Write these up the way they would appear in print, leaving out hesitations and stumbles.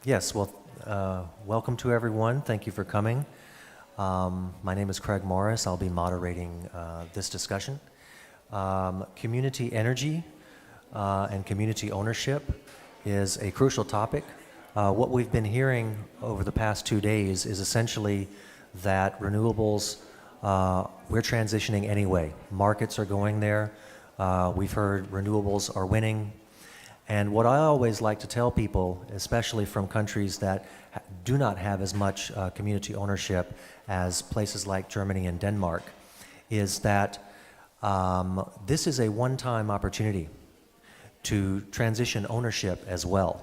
Yes, well, welcome to everyone. Thank you for coming. My name is Craig Morris. I'll be moderating this discussion. Community energy and community ownership is a crucial topic. What we've been hearing over the past 2 days is essentially that renewables, we're transitioning anyway. Markets are going there. We've heard renewables are winning. And what I always like to tell people, especially from countries that do not have as much community ownership as places like Germany and Denmark, is that this is a one-time opportunity to transition ownership as well.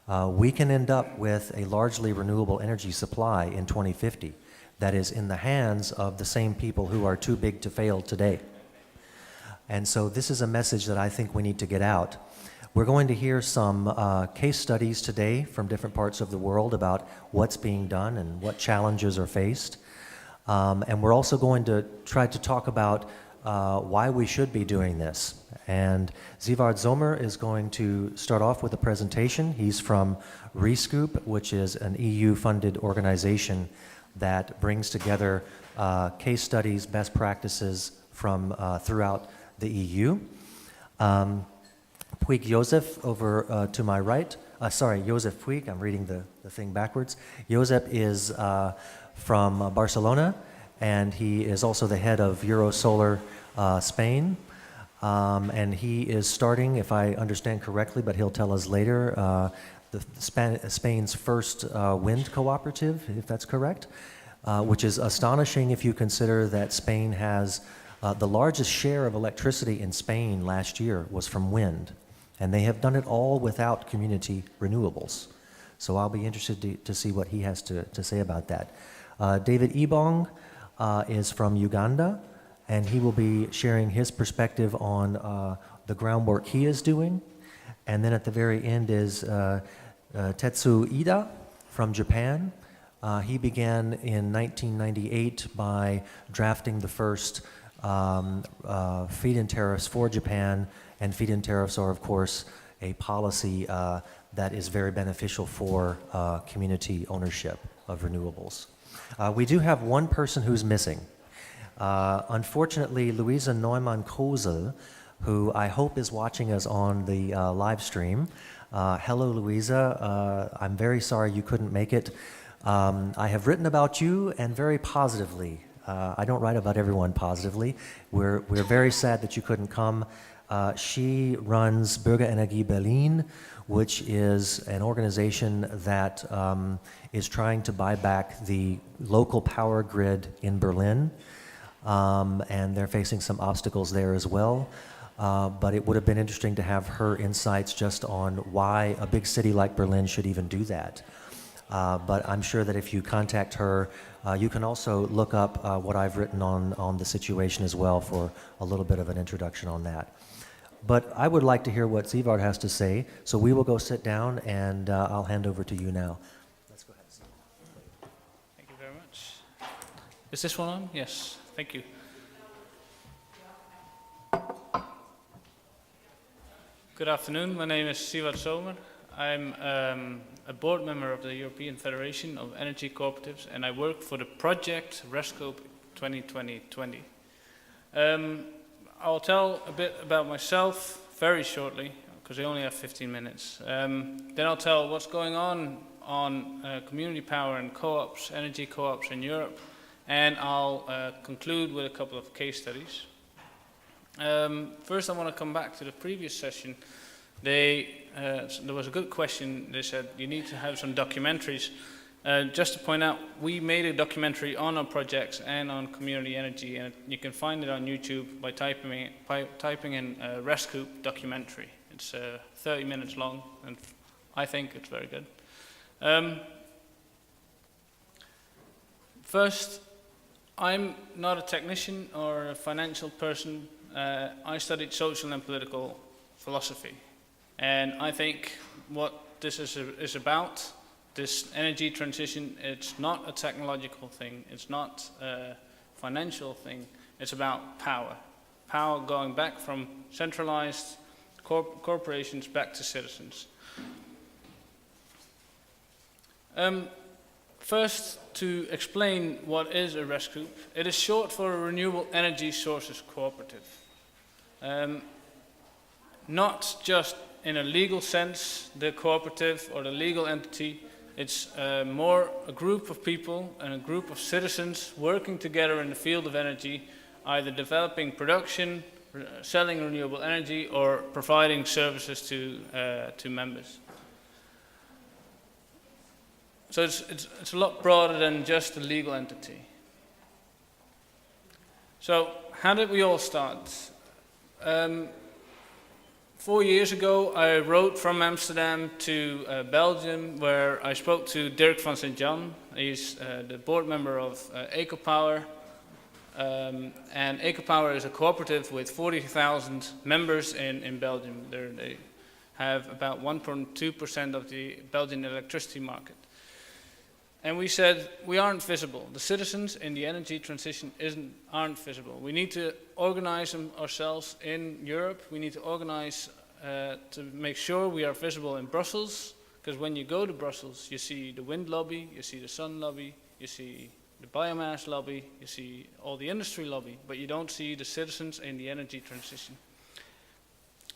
We can end up with a largely renewable energy supply in 2050 that is in the hands of the same people who are too big to fail today. And so this is a message that I think we need to get out. We're going to hear some case studies today from different parts of the world about what's being done and what challenges are faced. And we're also going to try to talk about why we should be doing this. And Zivard Zomer is going to start off with a presentation. He's from Rescoop, which is an EU-funded organization that brings together case studies, best practices from throughout the EU. Puig Joseph over to my right. Joseph Puig, I'm reading the thing backwards. Josep is from Barcelona, and he is also the head of Eurosolar Spain. And he is starting, if I understand correctly, but he'll tell us later, Spain's first wind cooperative, if that's correct, which is astonishing if you consider that Spain has the largest share of electricity in Spain last year was from wind. And they have done it all without community renewables. So I'll be interested to see what he has to say about that. David Ebong is from Uganda, and he will be sharing his perspective on the groundwork he is doing. And then at the very end is Tetsu Ida from Japan. He began in 1998 by drafting the first feed-in tariffs for Japan, and feed-in tariffs are, of course, a policy that is very beneficial for community ownership of renewables. We do have one person who's missing. Unfortunately, Luisa Neumann-Kosel, who I hope is watching us on the live stream. Hello, Luisa. I'm very sorry you couldn't make it. I have written about you, and very positively. I don't write about everyone positively. We're very sad that you couldn't come. She runs Bürgerenergie Berlin, which is an organization that is trying to buy back the local power grid in Berlin. And they're facing some obstacles there as well. But it would have been interesting to have her insights just on why a big city like Berlin should even do that. But I'm sure that if you contact her, you can also look up what I've written on the situation as well for a little bit of an introduction on that. But I would like to hear what Zivard has to say, so we will go sit down, and I'll hand over to you now. Let's go ahead. Thank you very much. Is this one on? Yes, thank you. Good afternoon, my name is Zivard Zomer. I'm a board member of the European Federation of Energy Cooperatives, and I work for the project Rescoop 2020. I'll tell a bit about myself very shortly, because I only have 15 minutes. Then I'll tell what's going on community power and co-ops, energy co-ops in Europe, and I'll conclude with a couple of case studies. First, I want to come back to the previous session. There was a good question. They said you need to have some documentaries. Just to point out, we made a documentary on our projects and on community energy, and you can find it on YouTube by typing in Rescoop documentary. It's 30 minutes long, and I think it's very good. First, I'm not a technician or a financial person. I studied social and political philosophy. And I think what this is about, this energy transition, it's not a technological thing, it's not a financial thing, it's about power. Power going back from centralized corporations back to citizens. First, to explain what is a RES group, it is short for a Renewable Energy Sources Cooperative. Not just in a legal sense, the cooperative or the legal entity, it's more a group of people and a group of citizens working together in the field of energy, either developing production, selling renewable energy, or providing services to members. So it's a lot broader than just a legal entity. So how did we all start? 4 years ago, I wrote from Amsterdam to Belgium, where I spoke to Dirk van Sint-Jan. He's the board member of EcoPower. And EcoPower is a cooperative with 40,000 members in Belgium. They have about 1.2% of the Belgian electricity market. And we said, we aren't visible. The citizens in the energy transition aren't visible. We need to organize ourselves in Europe. We need to organize to make sure we are visible in Brussels. Because when you go to Brussels, you see the wind lobby, you see the sun lobby, you see the biomass lobby, you see all the industry lobby, but you don't see the citizens in the energy transition.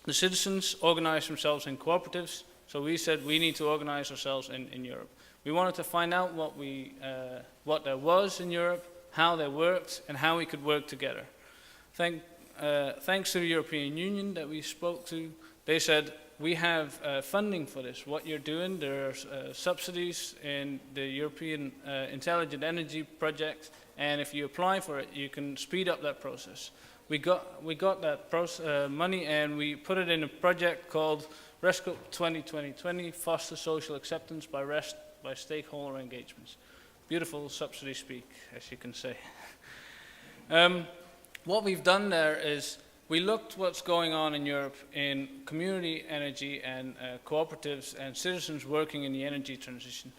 The citizens organize themselves in cooperatives, so we said we need to organize ourselves in Europe. We wanted to find out what there was in Europe, how they worked, and how we could work together. Thanks to the European Union that we spoke to, they said, we have funding for this. What you're doing, there are subsidies in the European Intelligent Energy Project, and if you apply for it, you can speed up that process. We got that money, and we put it in a project called REN21 Foster Social Acceptance by Stakeholder Engagements. Beautiful subsidy speak, as you can say. What we've done there is we looked what's going on in Europe in community energy and cooperatives and citizens working in the energy transition.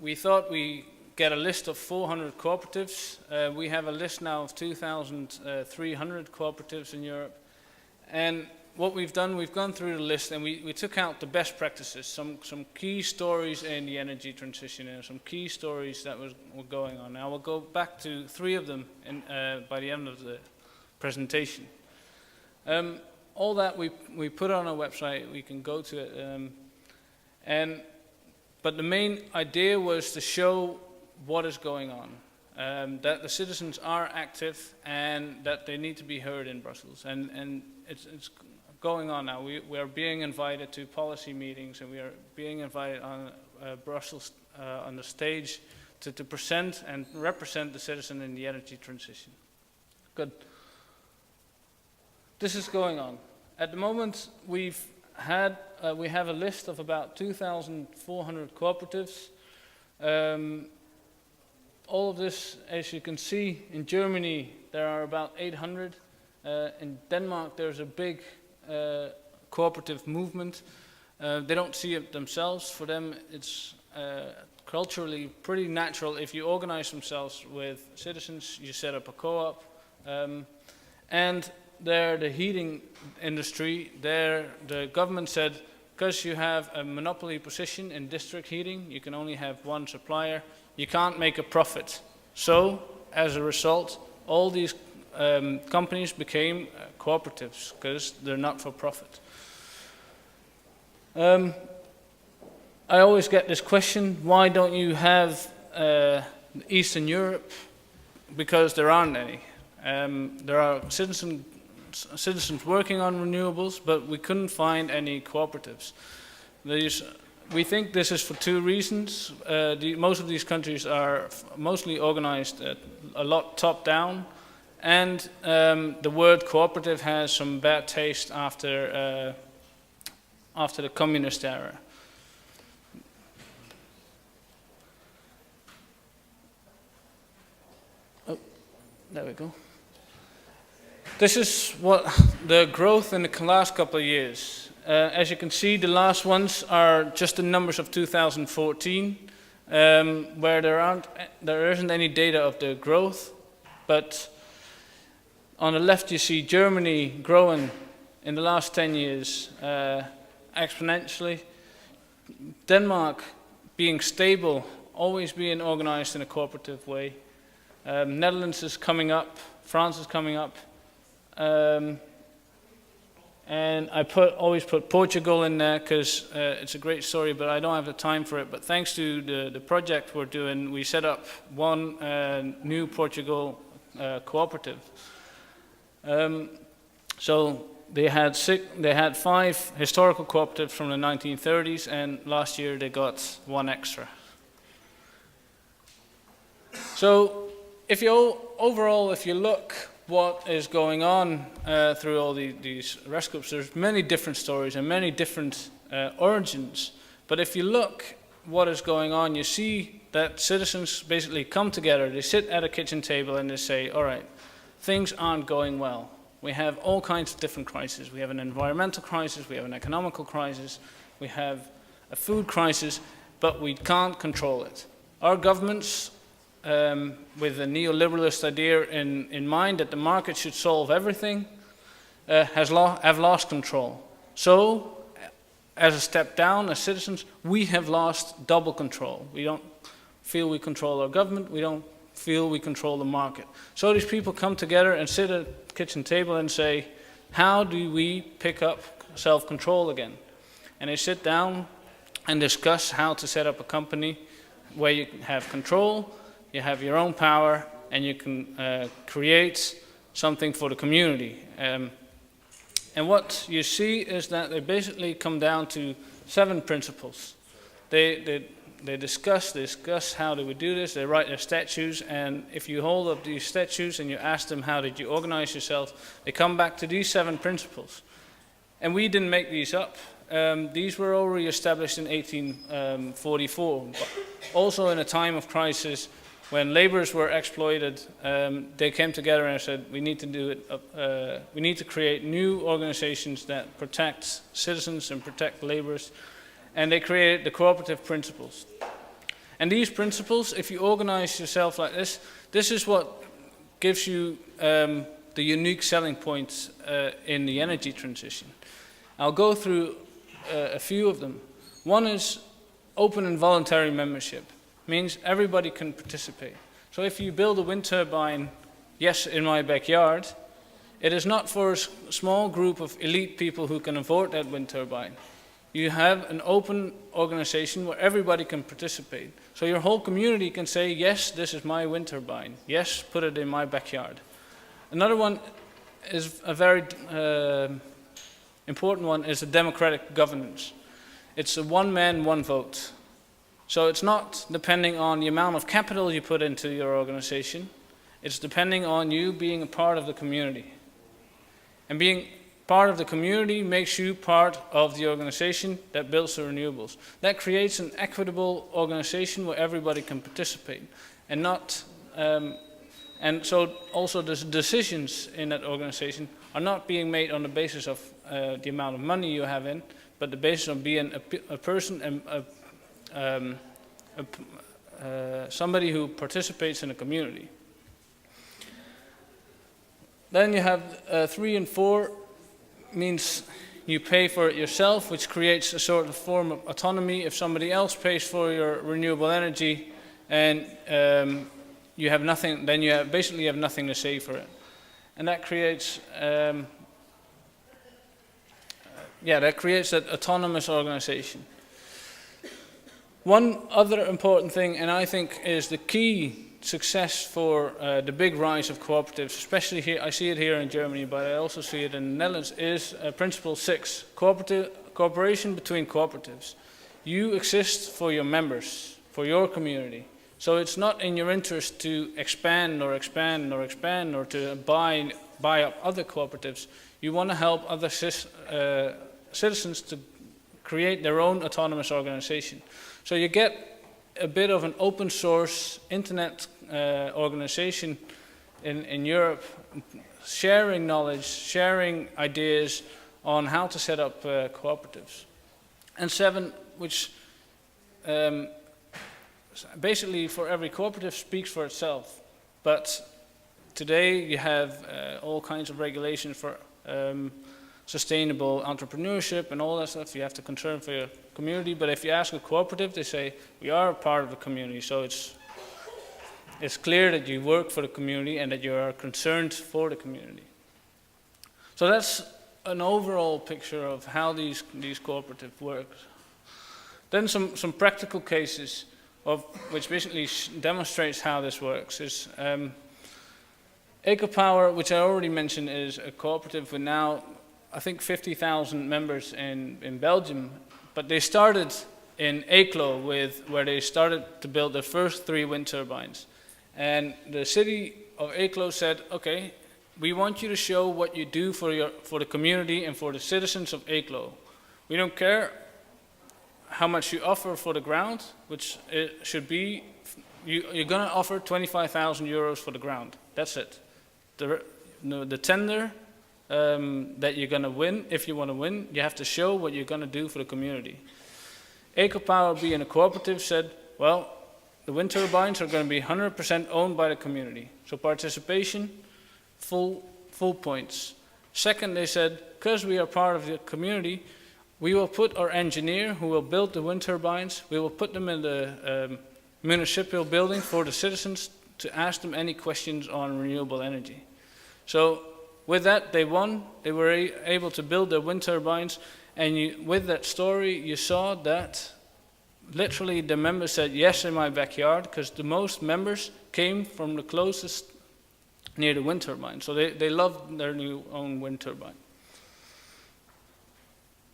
We thought we get a list of 400 cooperatives. We have a list now of 2,300 cooperatives in Europe. And what we've done, we've gone through the list and we took out the best practices, some key stories in the energy transition and some key stories that were going on. Now we'll go back to 3 of them by the end of the presentation. All that we put on our website, we can go to it. But the main idea was to show what is going on, that the citizens are active and that they need to be heard in Brussels. And it's going on now. We are being invited to policy meetings and we are being invited on Brussels on the stage to present and represent the citizen in the energy transition. Good. This is going on. At the moment, we have a list of about 2,400 cooperatives. All of this, as you can see, in Germany there are about 800. In Denmark there's a big cooperative movement. They don't see it themselves. For them it's culturally pretty natural. If you organize themselves with citizens, you set up a co-op. And there, the heating industry, there the government said, because you have a monopoly position in district heating, you can only have one supplier, you can't make a profit. So, as a result, all these companies became cooperatives, because they're not for profit. I always get this question, why don't you have Eastern Europe? Because there aren't any. There are citizens working on renewables, but we couldn't find any cooperatives. We think this is for 2 reasons. Most of these countries are mostly organized a lot top-down, and the word cooperative has some bad taste after the communist era. Oh, there we go. This is what the growth in the last couple of years. As you can see, the last ones are just the numbers of 2014, where there isn't any data of the growth. But on the left, you see Germany growing in the last 10 years exponentially. Denmark being stable, always being organized in a cooperative way. Netherlands is coming up, France is coming up, and I always put Portugal in there because it's a great story, but I don't have the time for it. But thanks to the project we're doing, we set up one new Portugal cooperative. So they had 5 historical cooperatives from the 1930s, and last year they got 1 extra. So if you look what is going on through all these rest groups, there's many different stories and many different origins. But if you look what is going on, you see that citizens basically come together, they sit at a kitchen table and they say, all right, things aren't going well. We have all kinds of different crises. We have an environmental crisis, we have an economical crisis, we have a food crisis, but we can't control it. Our governments, with a neoliberalist idea in mind that the market should solve everything, have lost control. So, as a step down, as citizens, we have lost double control. We don't feel we control our government, we don't feel we control the market. So these people come together and sit at the kitchen table and say, how do we pick up self-control again? And they sit down and discuss how to set up a company where you have control, you have your own power, and you can create something for the community. And what you see is that they basically come down to 7 principles. They discuss how they would do this, they write their statutes, and if you hold up these statutes and you ask them how did you organize yourself, they come back to these 7 principles. And we didn't make these up. These were already established in 1844. But also in a time of crisis, when laborers were exploited, they came together and said, we need to do it. We need to create new organizations that protect citizens and protect laborers. And they created the cooperative principles. And these principles, if you organize yourself like this is what gives you the unique selling points in the energy transition. I'll go through a few of them. One is open and voluntary membership. Means everybody can participate. So if you build a wind turbine, yes, in my backyard, it is not for a small group of elite people who can afford that wind turbine. You have an open organization where everybody can participate. So your whole community can say, yes, this is my wind turbine. Yes, put it in my backyard. Another one is a very important one, is a democratic governance. It's a one man, one vote. So it's not depending on the amount of capital you put into your organization. It's depending on you being a part of the community. And being part of the community makes you part of the organization that builds the renewables. That creates an equitable organization where everybody can participate. And not, and so also the decisions in that organization are not being made on the basis of the amount of money you have in, but the basis of being a person and somebody who participates in a community. Then you have 3 and 4, means you pay for it yourself, which creates a sort of form of autonomy. If somebody else pays for your renewable energy and you have nothing, then you basically have nothing to say for it. And that creates that autonomous organization. One other important thing, and I think is the key success for the big rise of cooperatives, especially here, I see it here in Germany, but I also see it in the Netherlands, is Principle 6, cooperation between cooperatives. You exist for your members, for your community. So it's not in your interest to expand or expand or expand or to buy up other cooperatives. You want to help other citizens to create their own autonomous organization. So you get a bit of an open source internet organization in Europe, sharing knowledge, sharing ideas on how to set up cooperatives. And 7, which basically for every cooperative speaks for itself. But today you have all kinds of regulations for sustainable entrepreneurship and all that stuff. You have to concern for your community. But if you ask a cooperative, they say, we are a part of the community. So it's clear that you work for the community and that you are concerned for the community. So that's an overall picture of how these cooperatives work. Then some practical cases of which basically demonstrates how this works is EcoPower, which I already mentioned, is a cooperative with now I think 50,000 members in Belgium, but they started in Eeklo where they started to build their first 3 wind turbines. And the city of Eeklo said, okay, we want you to show what you do for the community and for the citizens of Eeklo. We don't care how much you offer for the ground, which it should be, you're going to offer 25,000 euros for the ground. That's it. The tender that you're going to win, if you want to win, you have to show what you're going to do for the community. EcoPower, being a cooperative, said, well, the wind turbines are going to be 100% owned by the community. So participation, full points. Second, they said, because we are part of the community, we will put our engineer who will build the wind turbines, we will put them in the municipal building for the citizens to ask them any questions on renewable energy. So with that, they won. They were able to build their wind turbines. And with that story, you saw that literally the members said, yes, in my backyard, because the most members came from the closest near the wind turbine. So they loved their new own wind turbine.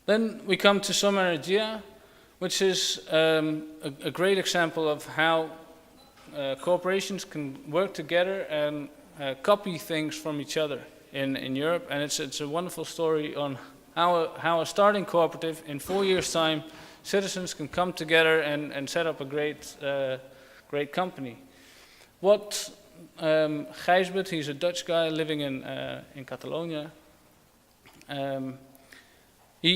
Then we come to Som Energia, which is a great example of how corporations can work together and copy things from each other in Europe. And it's a wonderful story on how a starting cooperative in 4 years' time, citizens can come together and set up a great company. What Gijsbert, he's a Dutch guy living in Catalonia.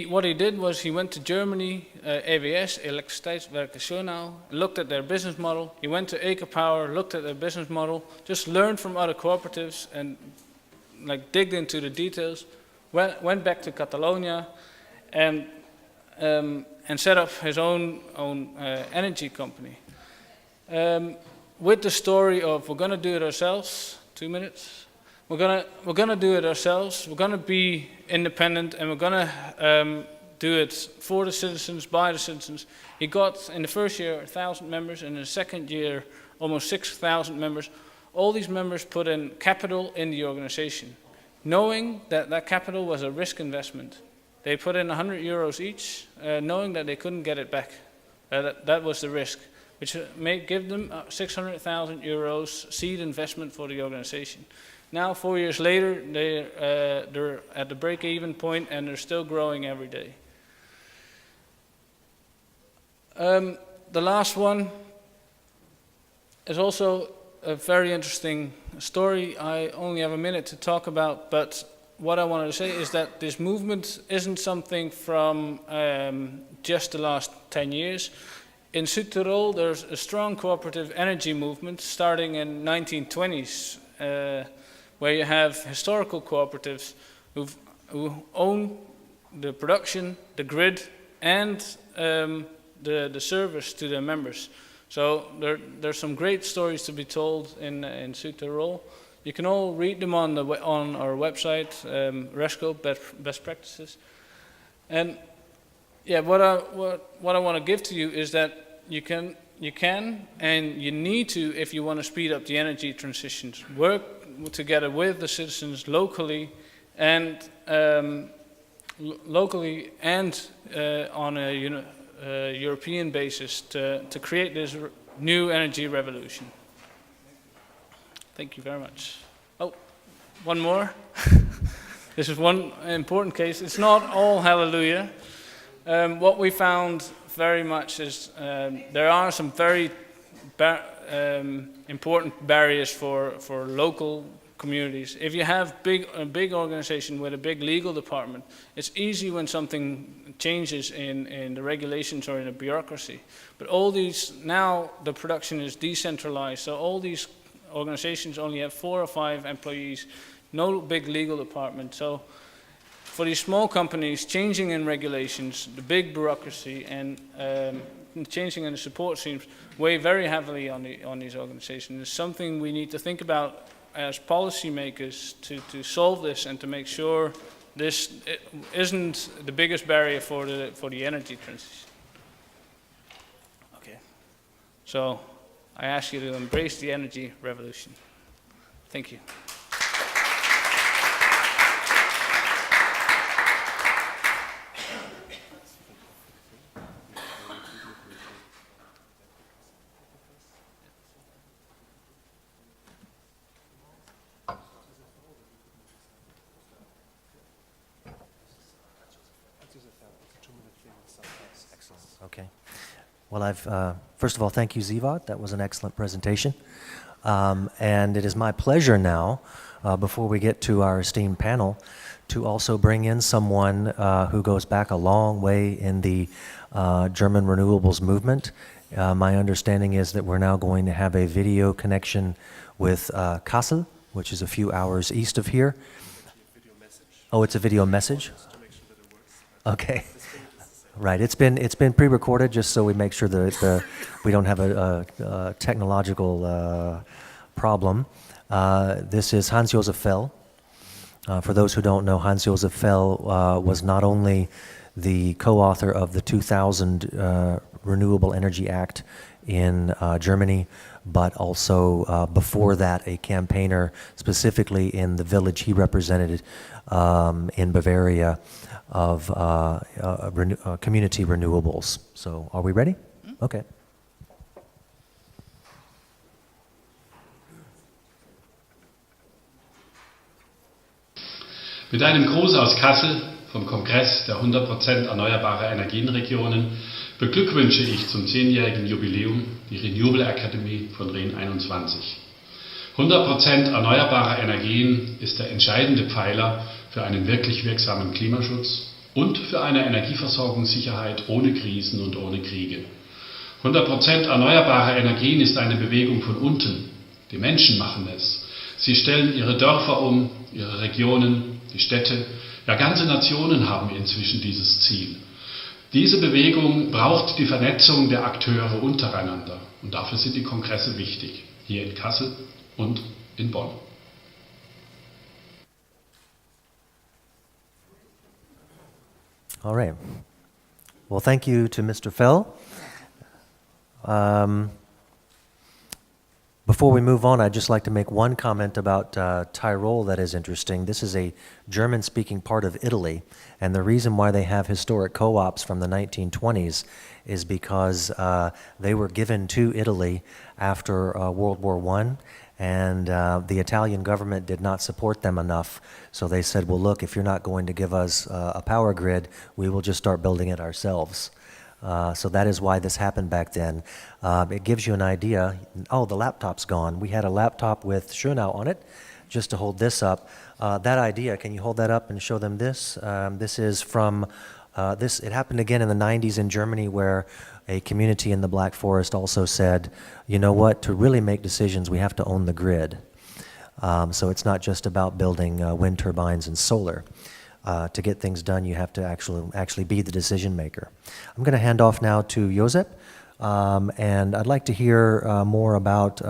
What he did was he went to Germany, EWS, Elektriciteitswerkersjournaal, looked at their business model. He went to EcoPower, looked at their business model, just learned from other cooperatives and like digged into the details. Went back to Catalonia and set up his own energy company. With the story of we're going to do it ourselves. 2 minutes. We're gonna do it ourselves. We're gonna be independent, and we're gonna do it for the citizens, by the citizens. He got in the first year 1,000 members, and in the second year almost 6,000 members. All these members put in capital in the organization, knowing that capital was a risk investment. They put in 100 euros each, knowing that they couldn't get it back. That was the risk, which may give them 600,000 euros seed investment for the organization. Now, 4 years later, they're at the break-even point, and they're still growing every day. The last one is also a very interesting story. I only have a minute to talk about, but what I wanted to say is that this movement isn't something from just the last 10 years. In Südtirol, there's a strong cooperative energy movement starting in 1920s, where you have historical cooperatives who own the production, the grid, and the service to their members. So there's some great stories to be told in Südtirol. You can all read them on our website, RESCO, best practices. And yeah, what I want to give to you is that you can and you need to, if you want to speed up the energy transitions, work together with the citizens locally and on a European basis to create this new energy revolution. Thank you very much. Oh, one more. This is one important case. It's not all hallelujah. What we found very much is there are some very important barriers for local communities. If you have a big organization with a big legal department, it's easy when something changes in the regulations or in the bureaucracy. But all these, now the production is decentralized, so all these organizations only have 4 or 5 employees, no big legal department. So for these small companies, changing in regulations, the big bureaucracy, and changing in the support schemes weigh very heavily on these organizations. It's something we need to think about as policymakers to solve this and to make sure this isn't the biggest barrier for the energy transition. Okay. So I ask you to embrace the energy revolution. Thank you. Okay. Well, first of all, thank you, Zivot. That was an excellent presentation. And it is my pleasure now, before we get to our esteemed panel, to also bring in someone who goes back a long way in the German renewables movement. My understanding is that we're now going to have a video connection with Kassel, which is a few hours east of here. Oh, it's a video message? Okay. Right. It's been pre-recorded just so we make sure that we don't have a technological problem. This is Hans-Josef Fell. For those who don't know, Hans-Josef Fell was not only the co-author of the 2000 Renewable Energy Act in Germany, but also before that a campaigner specifically in the village he represented in Bavaria of community renewables. So are we ready? Okay. Mit einem Gruß aus Kassel vom Kongress der 100% erneuerbare Energienregionen beglückwünsche ich zum 10-jährigen Jubiläum die Renewable Academy von REN21. 100% erneuerbare Energien ist der entscheidende Pfeiler für einen wirklich wirksamen Klimaschutz und für eine Energieversorgungssicherheit ohne Krisen und ohne Kriege. 100% erneuerbare Energien ist eine Bewegung von unten. Die Menschen machen es. Sie stellen ihre Dörfer um, ihre Regionen, die Städte, ja ganze Nationen haben inzwischen dieses Ziel. Diese Bewegung braucht die Vernetzung der Akteure untereinander und dafür sind die Kongresse wichtig, hier in Kassel und in Bonn. All right. Well, thank you to Mr. Fell. Before we move on, I'd just like to make one comment about Tyrol that is interesting. This is a German-speaking part of Italy, and the reason why they have historic co-ops from the 1920s is because they were given to Italy after World War I, and the Italian government did not support them enough. So they said, well, look, if you're not going to give us a power grid, we will just start building it ourselves. So that is why this happened back then. It gives you an idea. Oh, the laptop's gone. We had a laptop with Schönau on it, just to hold this up. That idea, can you hold that up and show them this? This is from, it happened again in the 90s in Germany, where a community in the Black Forest also said, you know what, to really make decisions, we have to own the grid. So it's not just about building wind turbines and solar. To get things done, you have to actually be the decision maker. I'm going to hand off now to Josep, and I'd like to hear more about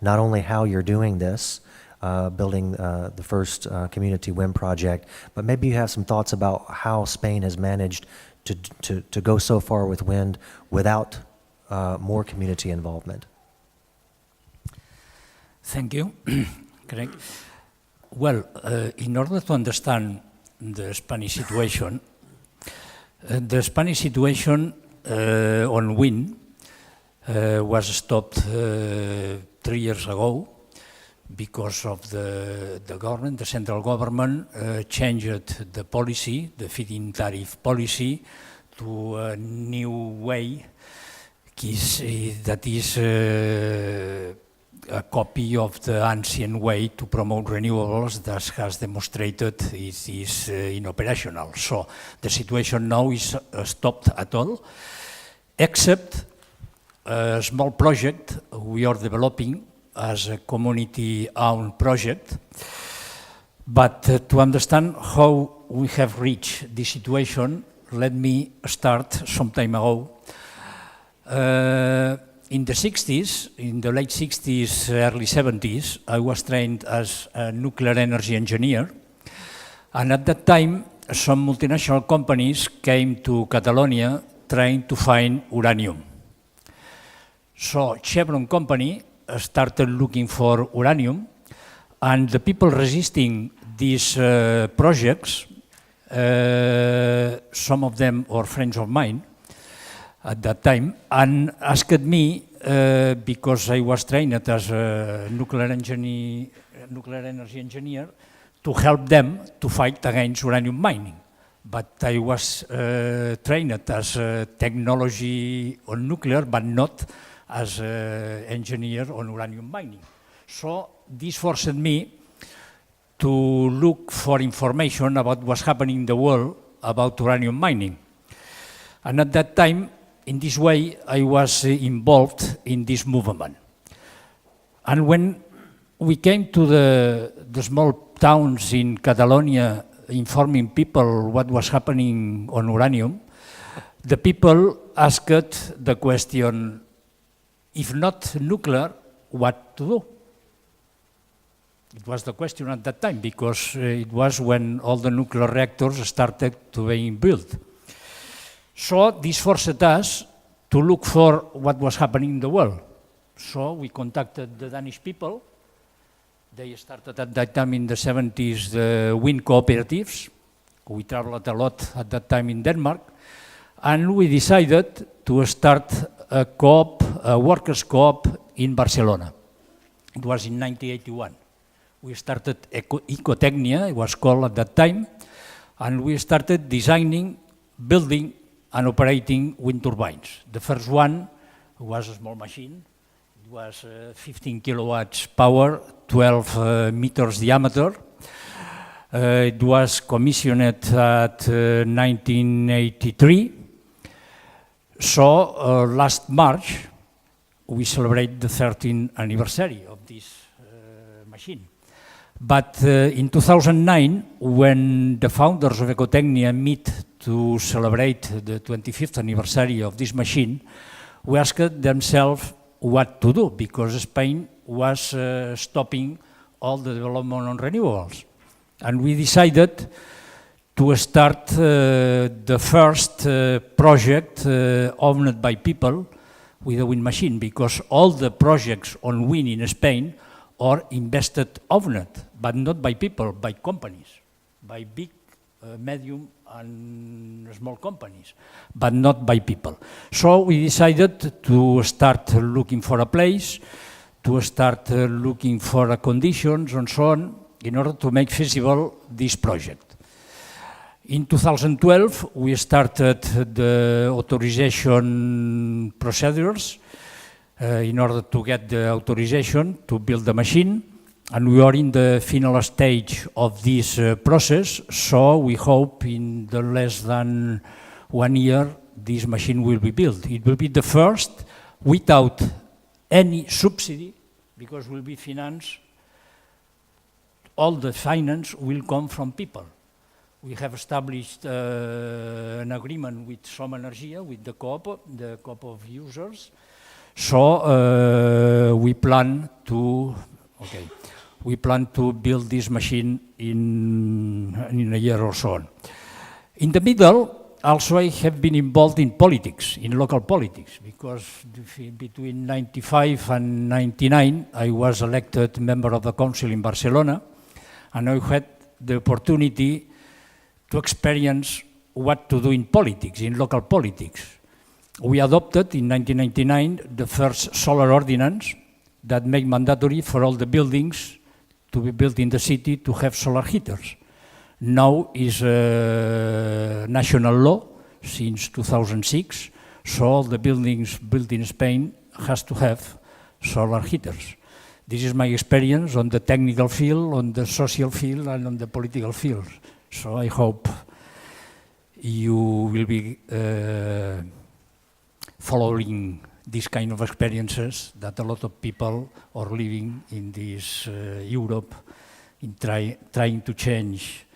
not only how you're doing this, building the first community wind project, but maybe you have some thoughts about how Spain has managed to go so far with wind without more community involvement. Thank you, Greg. Well, in order to understand the Spanish situation on wind was stopped 3 years ago because of the government, the central government changed the policy, the feed-in tariff policy, to a new way that is a copy of the ancient way to promote renewables that has demonstrated it is inoperational. So the situation now is stopped at all, except a small project we are developing as a community-owned project. But to understand how we have reached this situation, let me start some time ago. In the 60s, in the late 60s, early 70s, I was trained as a nuclear energy engineer. And at that time, some multinational companies came to Catalonia trying to find uranium. So Chevron company started looking for uranium, and the people resisting these projects, some of them are friends of mine at that time, and asked me, because I was trained as a nuclear energy engineer, to help them to fight against uranium mining. But I was trained as a technology on nuclear, but not as an engineer on uranium mining. So this forced me to look for information about what's happening in the world about uranium mining. And at that time, in this way, I was involved in this movement. And when we came to the small towns in Catalonia informing people what was happening on uranium, the people asked the question, if not nuclear, what to do? It was the question at that time, because it was when all the nuclear reactors started to be built. So this forced us to look for what was happening in the world. So we contacted the Danish people. They started at that time in the 70s the wind cooperatives. We traveled a lot at that time in Denmark. And we decided to start a co-op, a workers' co-op in Barcelona. It was in 1981. We started Ecotecnia, it was called at that time, and we started designing, building, and operating wind turbines. The first one was a small machine. It was 15 kilowatts power, 12 meters diameter. It was commissioned at 1983. So last March, we celebrate the 13th anniversary of this machine. But in 2009, when the founders of Ecotecnia meet to celebrate the 25th anniversary of this machine, we asked themselves what to do, because Spain was stopping all the development on renewables. And we decided to start the first project owned by people with a wind machine, because all the projects on wind in Spain are invested owned, but not by people, by companies, by big, medium and small companies, but not by people. So we decided to start looking for a place, to start looking for conditions and so on, in order to make feasible this project. In 2012, we started the authorization procedures in order to get the authorization to build the machine, and we are in the final stage of this process, so we hope in the less than 1 year this machine will be built. It will be the first without any subsidy, because will be financed, all the finance will come from people. We have established an agreement with Som Energia, with the co-op of users. So we plan to build this machine in a year or so on. In the middle, also I have been involved in politics, in local politics, because between 95 and 99, I was elected member of the council in Barcelona, and I had the opportunity to experience what to do in politics, in local politics. We adopted in 1999 the first solar ordinance that made mandatory for all the buildings to be built in the city to have solar heaters. Now is a national law since 2006, so all the buildings built in Spain has to have solar heaters. This is my experience on the technical field, on the social field, and on the political field. So I hope you will be following these kind of experiences that a lot of people are living in this Europe, in trying to change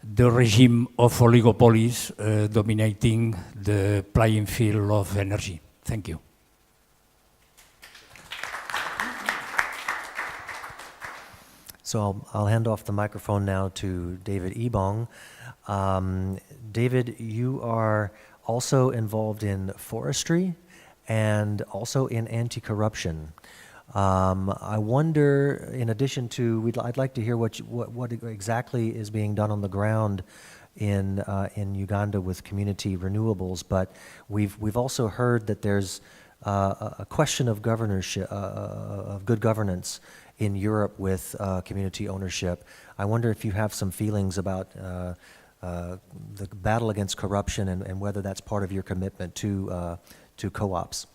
the regime of oligopolies dominating the playing field of energy. Thank you. So I'll hand off the microphone now to David Ebong. David, you are also involved in forestry and also in anti-corruption. I wonder, in addition to, I'd like to hear what exactly is being done on the ground in Uganda with community renewables, but we've also heard that there's a question of governorship, of good governance in Europe with community ownership. I wonder if you have some feelings about the battle against corruption and whether that's part of your commitment to co-ops.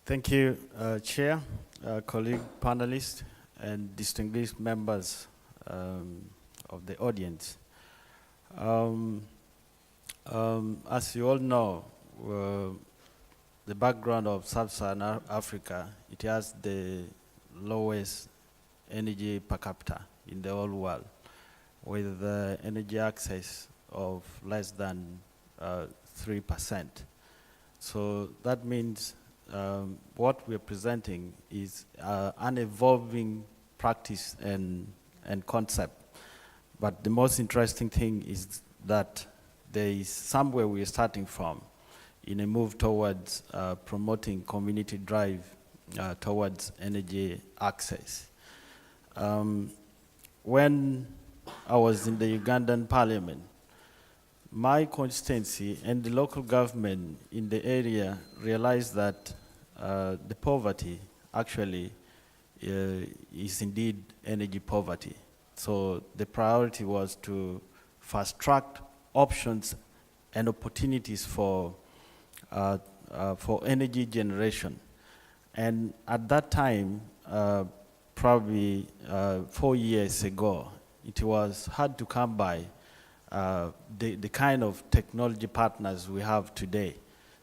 Thank you, Chair, colleague, panelists, and distinguished members of the audience. As you all know, the background of Sub-Saharan Africa, it has the lowest energy per capita in the whole world, with energy access of less than 3%. So that means what we're presenting is an evolving practice and concept. But the most interesting thing is that there is somewhere we're starting from in a move towards promoting community drive towards energy access. When I was in the Ugandan parliament, my constituency and the local government in the area realized that the poverty actually is indeed energy poverty. So the priority was to fast-track options and opportunities for energy generation. And at that time, probably 4 years ago, it was hard to come by the kind of technology partners we have today.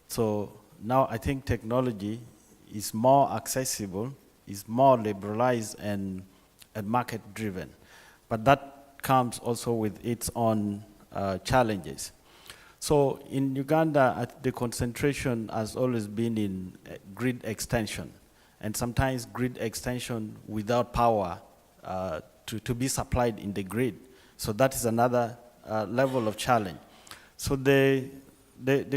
So now I think technology is more accessible, is more liberalized and market-driven. But that comes also with its own challenges. So in Uganda, the concentration has always been in grid extension, and sometimes grid extension without power to be supplied in the grid. So that is another level of challenge. So the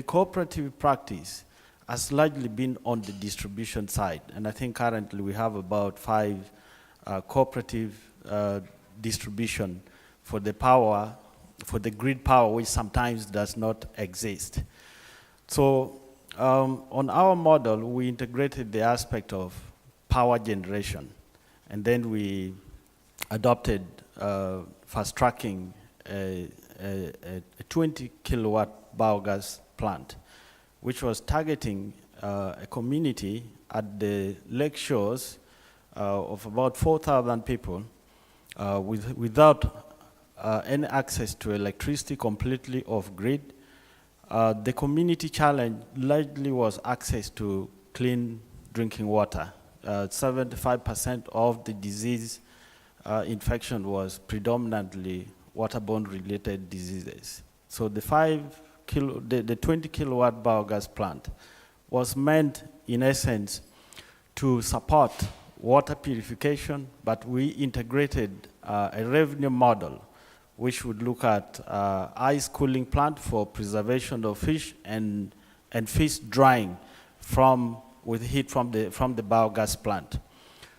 cooperative practice has largely been on the distribution side, and I think currently we have about 5 cooperative distribution for the power, for the grid power, which sometimes does not exist. So on our model, we integrated the aspect of power generation, and then we adopted fast-tracking a 20 kilowatt biogas plant, which was targeting a community at the lake shores of about 4,000 people without any access to electricity, completely off-grid. The community challenge largely was access to clean drinking water. 75% of the disease infection was predominantly waterborne related diseases. So the 20 kilowatt biogas plant was meant, in essence, to support water purification, but we integrated a revenue model which would look at ice cooling plant for preservation of fish and fish drying with heat from the biogas plant.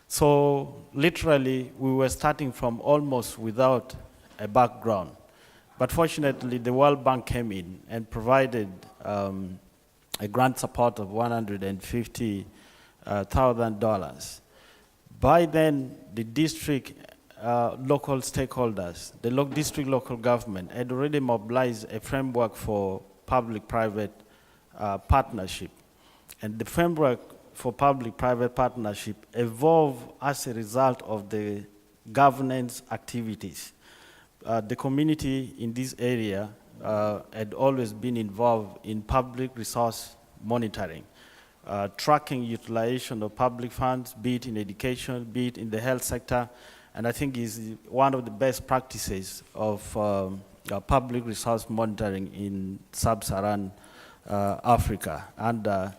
So literally, we were starting from almost without a background. But fortunately, the World Bank came in and provided a grant support of $150,000. By then, the district local stakeholders, the district local government had already mobilized a framework for public-private partnership. And the framework for public-private partnership evolved as a result of the governance activities. The community in this area had always been involved in public resource monitoring, tracking utilization of public funds, be it in education, be it in the health sector, and I think is one of the best practices of public resource monitoring in sub-Saharan Africa under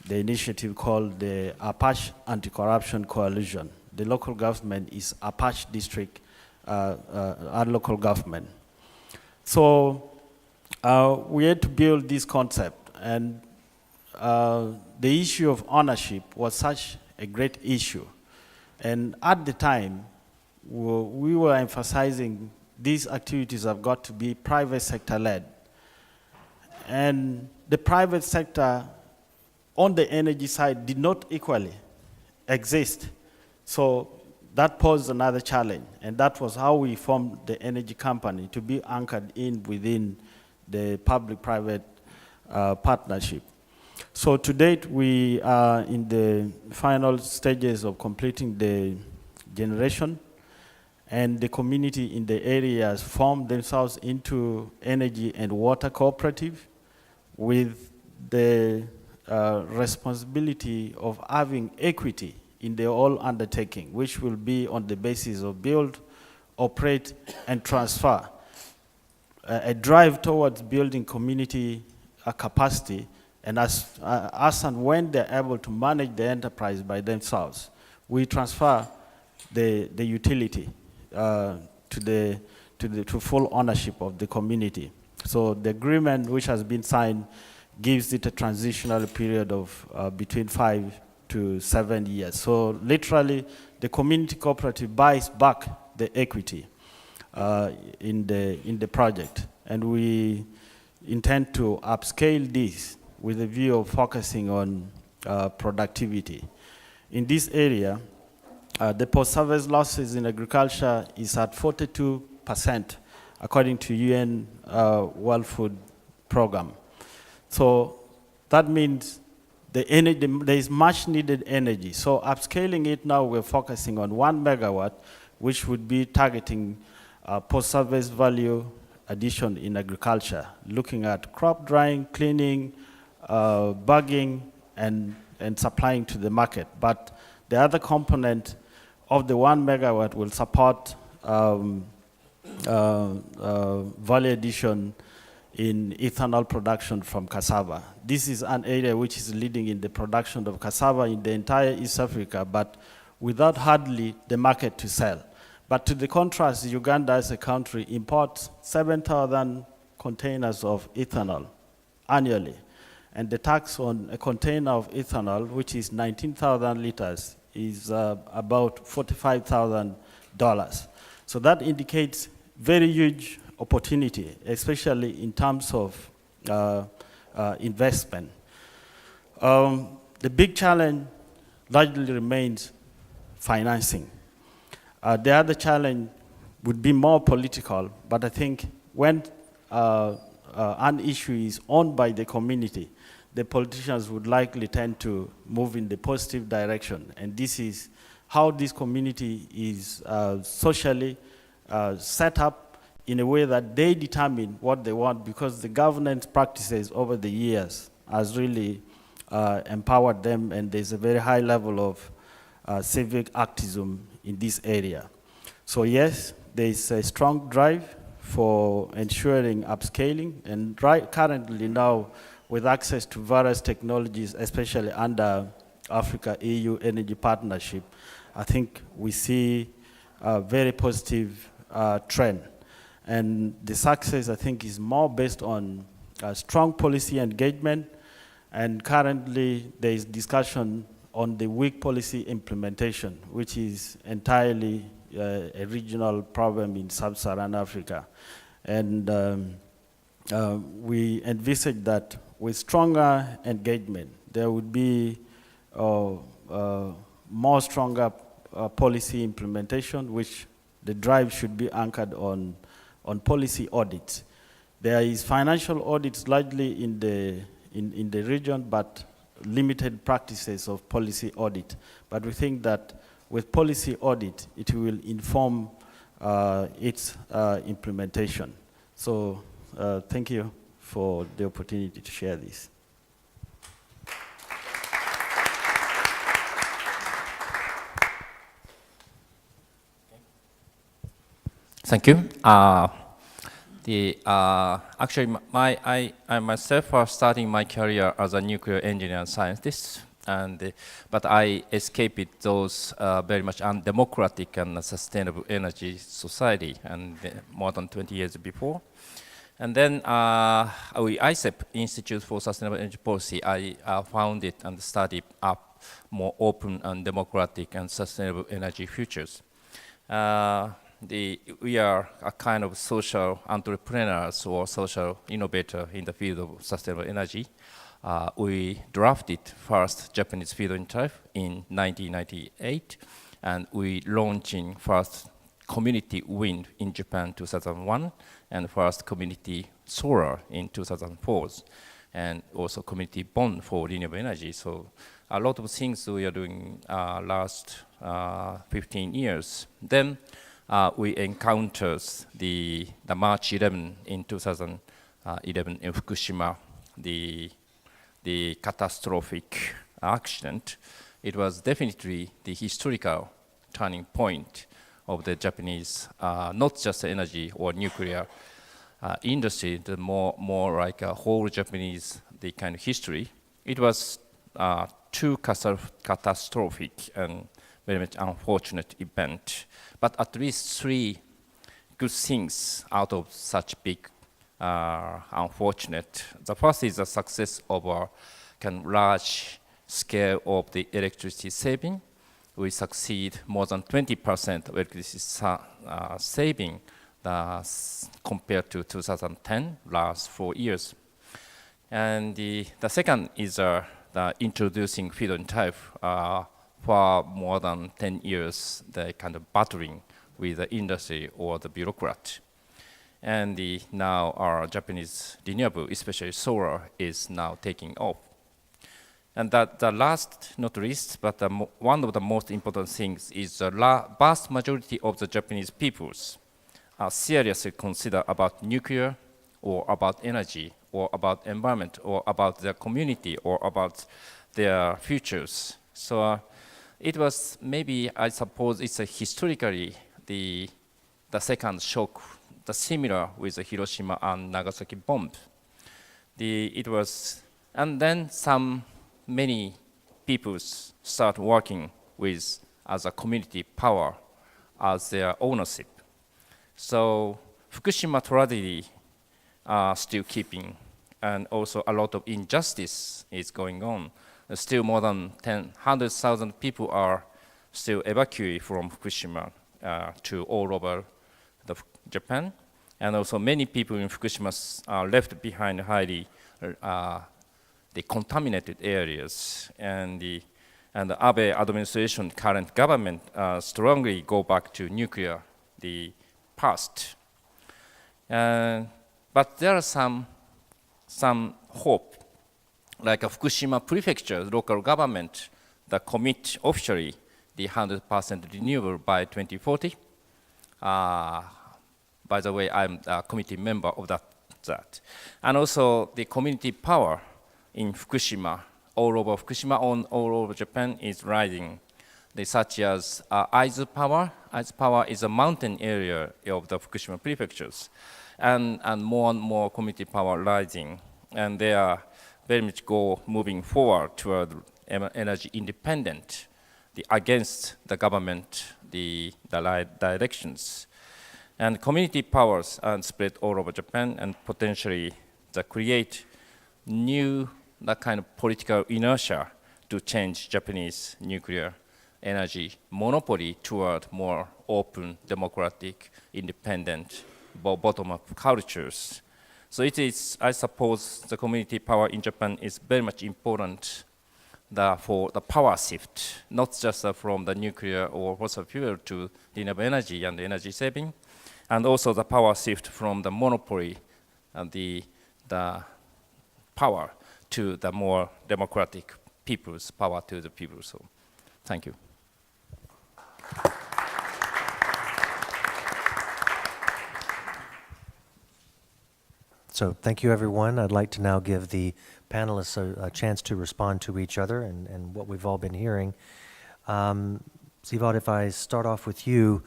the initiative called the Apache Anti-Corruption Coalition. The local government is Apache District and local government. So we had to build this concept, and the issue of ownership was such a great issue. And at the time, we were emphasizing these activities have got to be private sector led. And the private sector on the energy side did not equally exist. So that posed another challenge, and that was how we formed the energy company, to be anchored in within the public-private partnership. So to date, we are in the final stages of completing the generation, and the community in the areas formed themselves into energy and water cooperative with the responsibility of having equity in the whole undertaking, which will be on the basis of build, operate, and transfer. A drive towards building community capacity, and as and when they're able to manage the enterprise by themselves, we transfer the utility to full ownership of the community. So the agreement which has been signed gives it a transitional period of between 5 to 7 years. So literally, the community cooperative buys back the equity in the project, and we intend to upscale this with a view of focusing on productivity. In this area, the post-service losses in agriculture is at 42%, according to UN World Food Program. So that means there is much needed energy. So upscaling it now, we're focusing on 1 megawatt, which would be targeting post-service value addition in agriculture, looking at crop drying, cleaning, bagging, and supplying to the market. But the other component of the 1 megawatt will support value addition in ethanol production from cassava. This is an area which is leading in the production of cassava in the entire East Africa, but without hardly the market to sell. But to the contrast, Uganda as a country imports 7,000 containers of ethanol annually. And the tax on a container of ethanol, which is 19,000 liters, is about $45,000. So that indicates very huge opportunity, especially in terms of investment. The big challenge largely remains financing. The other challenge would be more political, but I think when an issue is owned by the community, the politicians would likely tend to move in the positive direction. And this is how this community is socially set up in a way that they determine what they want, because the governance practices over the years has really empowered them, and there's a very high level of civic activism in this area. So yes, there's a strong drive for ensuring upscaling, and currently now, with access to various technologies, especially under Africa-EU Energy Partnership, I think we see a very positive trend. And the success, I think, is more based on strong policy engagement, and currently there is discussion on the weak policy implementation, which is entirely a regional problem in sub-Saharan Africa. And we envisage that with stronger engagement, there would be more stronger policy implementation, which the drive should be anchored on policy audits. There is financial audits largely in the region, but limited practices of policy audit. But we think that with policy audit, it will inform its implementation. So thank you for the opportunity to share this. Thank you. Actually, I myself was starting my career as a nuclear engineer and scientist, but I escaped those very much undemocratic and sustainable energy society, and more than 20 years before. And then ICEP, Institute for Sustainable Energy Policy, I founded and studied up more open and democratic and sustainable energy futures. We are a kind of social entrepreneurs or social innovator in the field of sustainable energy. We drafted first Japanese feed-in tariff in 1998, and we launching first community wind in Japan 2001, and first community solar in 2004, and also community bond for renewable energy. So a lot of things we are doing last 15 years. Then we encountered the March 11 in 2011 in Fukushima, the catastrophic accident. It was definitely the historical turning point of the Japanese, not just energy or nuclear industry, the more like a whole Japanese the kind of history. It was too catastrophic and very much unfortunate event. But at least three good things out of such big unfortunate. The first is the success of a kind of large scale of the electricity saving. We succeed more than 20% of electricity saving compared to 2010, last 4 years. And the second is the introducing feed-in tariff for more than 10 years, the kind of battling with the industry or the bureaucrat. And now our Japanese renewable, especially solar, is now taking off. And the last, not least, but one of the most important things is the vast majority of the Japanese peoples are seriously consider about nuclear or about energy or about environment or about their community or about their futures. So it was maybe, I suppose, it's historically the second shock, the similar with the Hiroshima and Nagasaki bomb. It was, and then many people start working with as a community power as their ownership. So Fukushima tragedy still keeping, and also a lot of injustice is going on. Still more than 100,000 people are still evacuated from Fukushima to all over Japan. And also many people in Fukushima are left behind highly the contaminated areas, and the Abe administration, current government, strongly go back to nuclear, the past. But there are some hope, like a Fukushima prefecture, local government, that commit officially the 100% renewable by 2040. By the way, I'm a committee member of that. And also the community power in Fukushima, all over Fukushima, all over Japan is rising. Such as Aizu Power. Aizu Power is a mountain area of the Fukushima prefectures, and more community power rising. And they are very much moving forward toward energy independent, against the government, the directions. And community powers are spread all over Japan, and potentially create new kind of political inertia to change Japanese nuclear energy monopoly toward more open, democratic, independent, bottom-up cultures. So it is, I suppose, the community power in Japan is very much important for the power shift, not just from the nuclear or fossil fuel to renewable energy and energy saving, and also the power shift from the monopoly and the power to the more democratic people's power to the people. So, thank you. So thank you, everyone. I'd like to now give the panelists a chance to respond to each other and what we've all been hearing. Sivald, if I start off with you,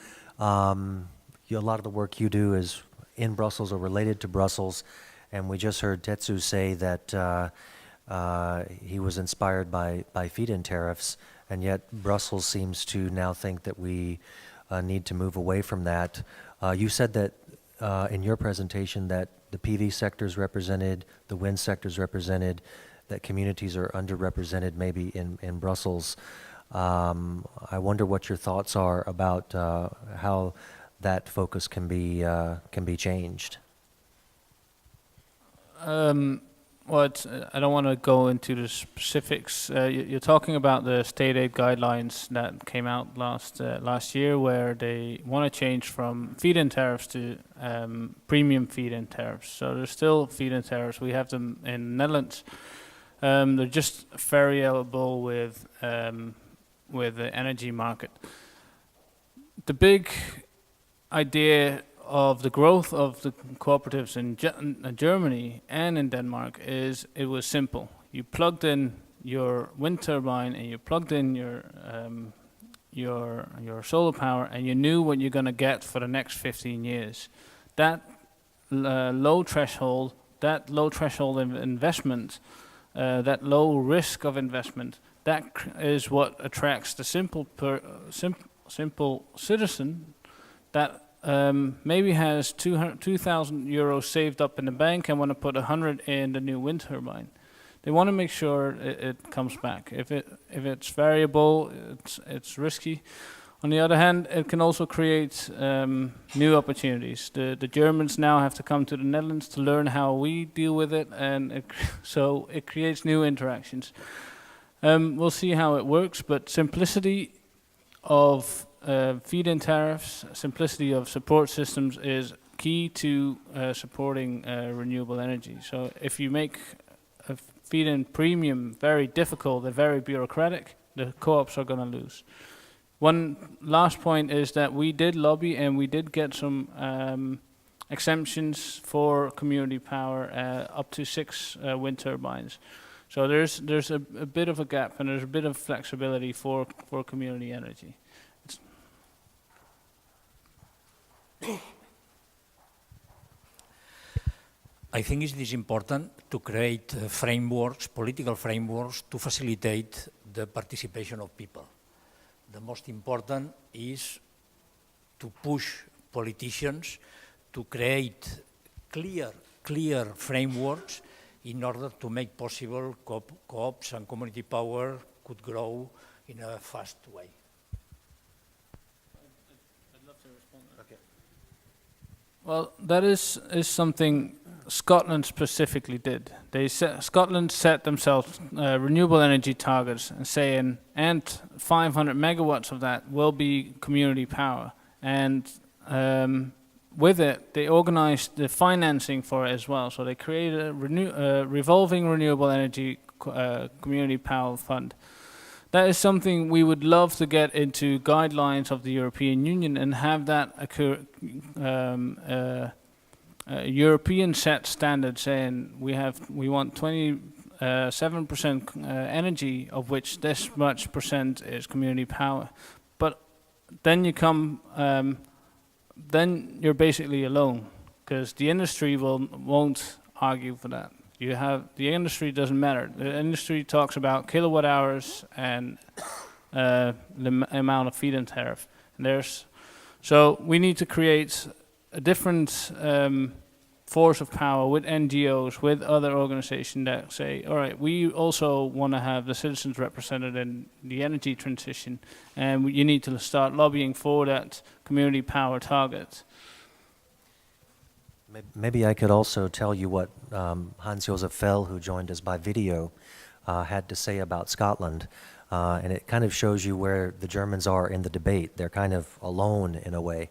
a lot of the work you do is in Brussels or related to Brussels, and we just heard Tetsu say that he was inspired by feed-in tariffs, and yet Brussels seems to now think that we need to move away from that. You said that in your presentation that the PV sector is represented, the wind sector is represented, that communities are underrepresented maybe in Brussels. I wonder what your thoughts are about how that focus can be changed. Well, I don't want to go into the specifics. You're talking about the state aid guidelines that came out last year, where they want to change from feed-in tariffs to premium feed-in tariffs. So there's still feed-in tariffs. We have them in the Netherlands. They're just variable with the energy market. The big idea of the growth of the cooperatives in Germany and in Denmark is it was simple. You plugged in your wind turbine and you plugged in your solar power, and you knew what you're going to get for the next 15 years. That low threshold investment, that low risk of investment, that is what attracts the simple citizen that maybe has 2,000 euros saved up in the bank and want to put 100 in the new wind turbine. They want to make sure it comes back. If it's variable, it's risky. On the other hand, it can also create new opportunities. The Germans now have to come to the Netherlands to learn how we deal with it, and so it creates new interactions. We'll see how it works, but simplicity of feed-in tariffs, simplicity of support systems is key to supporting renewable energy. So if you make a feed-in premium very difficult and very bureaucratic, the co-ops are going to lose. One last point is that we did lobby and we did get some exemptions for community power, up to 6 wind turbines. So there's a bit of a gap, and there's a bit of flexibility for community energy. I think it is important to create frameworks, political frameworks, to facilitate the participation of people. The most important is to push politicians to create clear frameworks in order to make possible co-ops and community power could grow in a fast way. I'd love to respond. Okay. Well, that is something Scotland specifically did. Scotland set themselves renewable energy targets and saying, and 500 megawatts of that will be community power. And with it, they organized the financing for it as well. So they created a revolving renewable energy community power fund. That is something we would love to get into guidelines of the European Union and have that occur. European set standard saying we want 27% energy, of which this much percent is community power. But then you come, then you're basically alone, because the industry won't argue for that. The industry doesn't matter. The industry talks about kilowatt hours and the amount of feed-in tariff. So we need to create a different force of power with NGOs, with other organizations that say, all right, we also want to have the citizens represented in the energy transition, and you need to start lobbying for that community power target. Maybe I could also tell you what Hans-Josef Fell, who joined us by video, had to say about Scotland. And it kind of shows you where the Germans are in the debate. They're kind of alone in a way.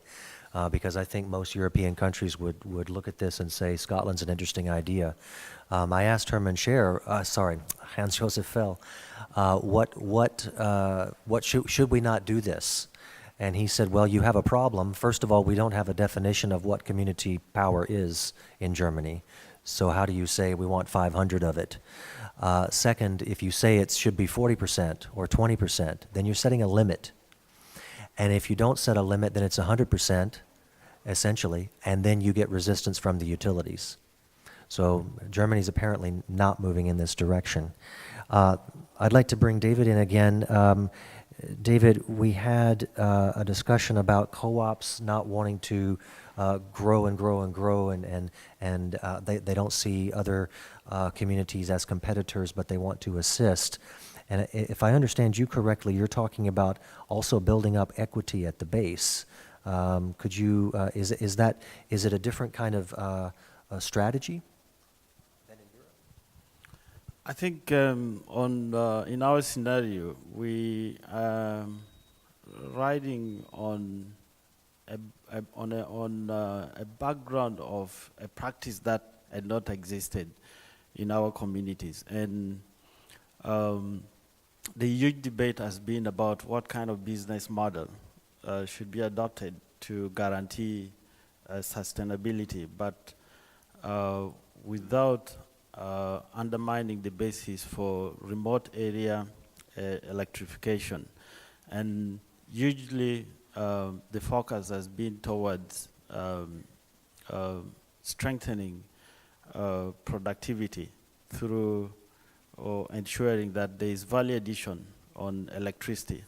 Because I think most European countries would look at this and say Scotland's an interesting idea. I asked Hans-Josef Fell, what should we not do this? And he said, well, you have a problem. First of all, we don't have a definition of what community power is in Germany. So how do you say we want 500 of it? Second, if you say it should be 40% or 20%, then you're setting a limit. And if you don't set a limit, then it's 100%, essentially, and then you get resistance from the utilities. So Germany's apparently not moving in this direction. I'd like to bring David in again. David, we had a discussion about co-ops not wanting to grow and grow and grow, and they don't see other communities as competitors, but they want to assist. And if I understand you correctly, you're talking about also building up equity at the base. Could you, is it a different kind of strategy? I think in our scenario, we are riding on a background of a practice that had not existed in our communities, and the huge debate has been about what kind of business model should be adopted to guarantee sustainability, but without undermining the basis for remote area electrification. And usually the focus has been towards strengthening productivity through ensuring that there is value addition on electricity.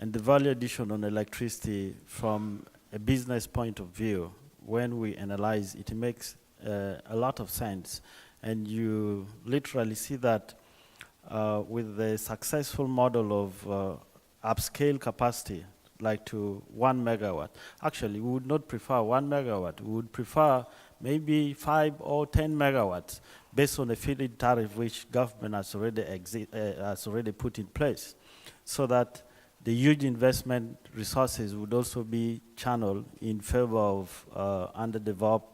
And the value addition on electricity from a business point of view, when we analyze it, makes a lot of sense. And you literally see that with the successful model of upscale capacity, like to 1 megawatt. Actually, we would not prefer 1 megawatt. We would prefer maybe 5 or 10 megawatts based on a feed-in tariff which government has already put in place, so that the huge investment resources would also be channeled in favor of underdeveloped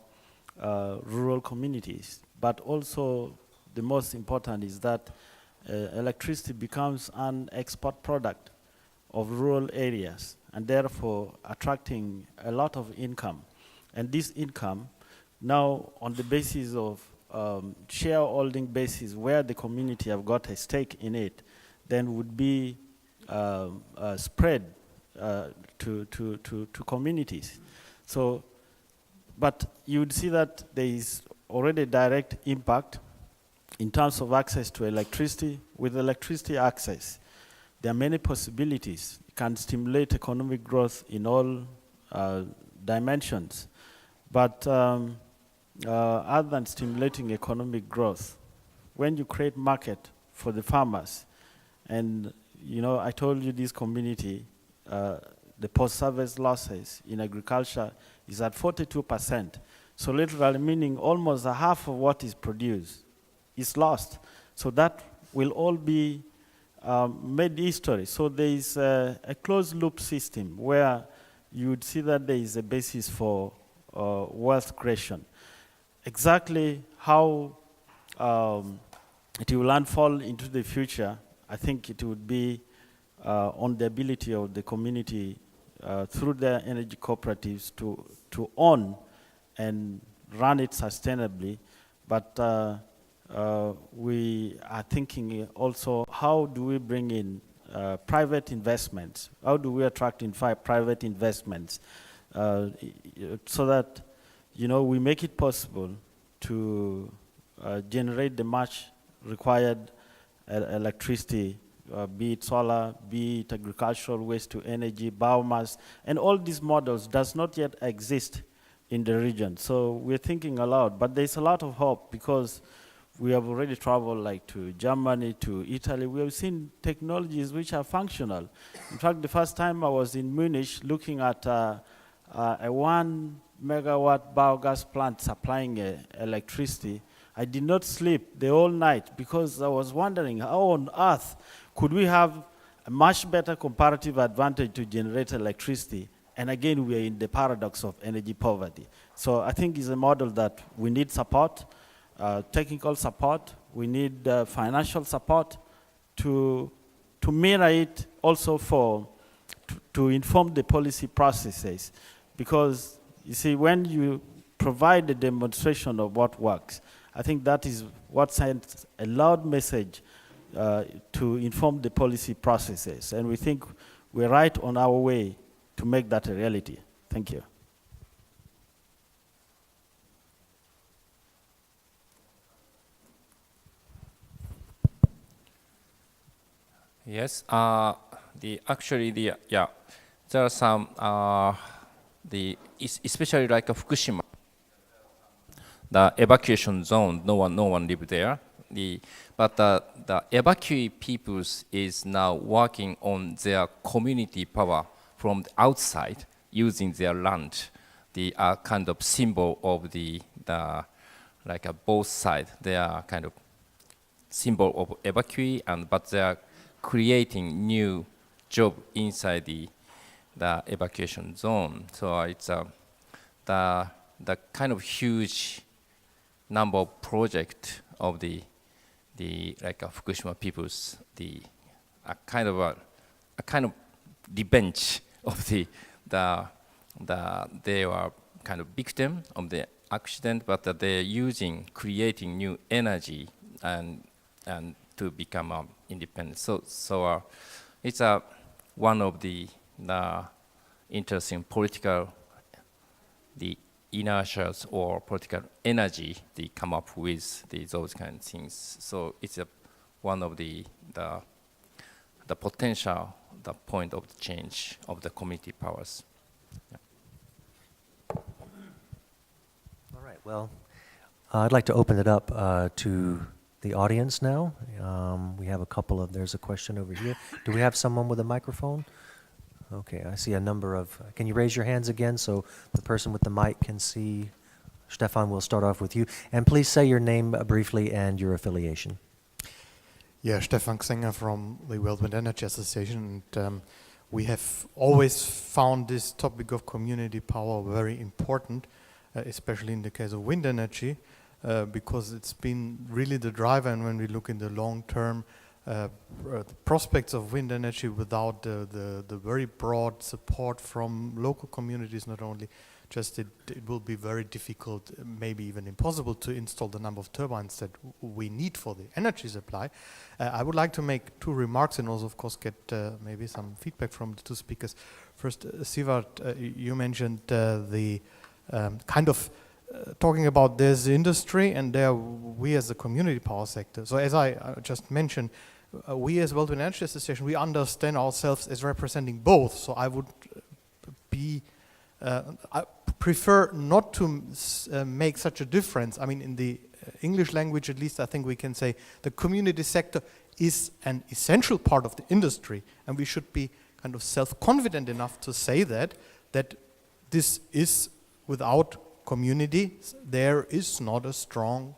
rural communities. But also, the most important is that electricity becomes an export product of rural areas, and therefore attracting a lot of income. And this income, now on the basis of shareholding basis, where the community have got a stake in it, then would be spread to communities. So, but you would see that there is already direct impact in terms of access to electricity. With electricity access, there are many possibilities. It can stimulate economic growth in all dimensions. But other than stimulating economic growth, when you create market for the farmers, and you know, I told you this community, the post-service losses in agriculture is at 42%. So literally meaning almost a half of what is produced is lost. So that will all be made history. So there is a closed loop system where you would see that there is a basis for wealth creation. Exactly how it will unfold into the future, I think it would be on the ability of the community through their energy cooperatives to own and run it sustainably. But we are thinking also, how do we bring in private investments? How do we attract private investments so that, you know, we make it possible to generate the much required electricity, be it solar, be it agricultural waste to energy, biomass, and all these models does not yet exist in the region. So we're thinking aloud, but there's a lot of hope because we have already traveled like to Germany, to Italy. We have seen technologies which are functional. In fact, the first time I was in Munich looking at a 1 megawatt biogas plant supplying electricity, I did not sleep the whole night because I was wondering how on earth could we have a much better comparative advantage to generate electricity. And again, we are in the paradox of energy poverty. So I think it's a model that we need support, technical support, we need financial support to mirror it also to inform the policy processes. Because you see, when you provide a demonstration of what works, I think that is what sends a loud message to inform the policy processes. And we think we're right on our way to make that a reality. Thank you. Yes, there are some especially like Fukushima, the evacuation zone. No one lived there. But the evacuee peoples is now working on their community power from the outside using their land. The kind of symbol of the like both sides. They are kind of symbol of evacuee, but they are creating new job inside the evacuation zone. So it's the kind of huge number of project of the like Fukushima peoples, a kind of revenge of they were kind of victim of the accident, but they're creating new energy and to become independent. So it's one of the interesting political inertias or political energy they come up with those kind of things. So it's one of the potential, the point of the change of the community powers. Yeah. All right, well, I'd like to open it up to the audience now. We have there's a question over here. Do we have someone with a microphone? Okay, I see a number of, can you raise your hands again so the person with the mic can see? Stefan, we'll start off with you. And please say your name briefly and your affiliation. Yeah, Stefan Xenger from the World Wind Energy Association. And we have always found this topic of community power very important, especially in the case of wind energy, because it's been really the driver. And when we look in the long term, the prospects of wind energy without the very broad support from local communities, not only, just it will be very difficult, maybe even impossible, to install the number of turbines that we need for the energy supply. I would like to make two remarks and also, of course, get maybe some feedback from the two speakers. First, Sivart, you mentioned the kind of talking about this industry and there we as a community power sector. So as I just mentioned, we as World Wind Energy Association, we understand ourselves as representing both. So I would I prefer not to make such a difference. I mean, in the English language, at least, I think we can say the community sector is an essential part of the industry, and we should be kind of self-confident enough to say that this is without community, there is not a strong,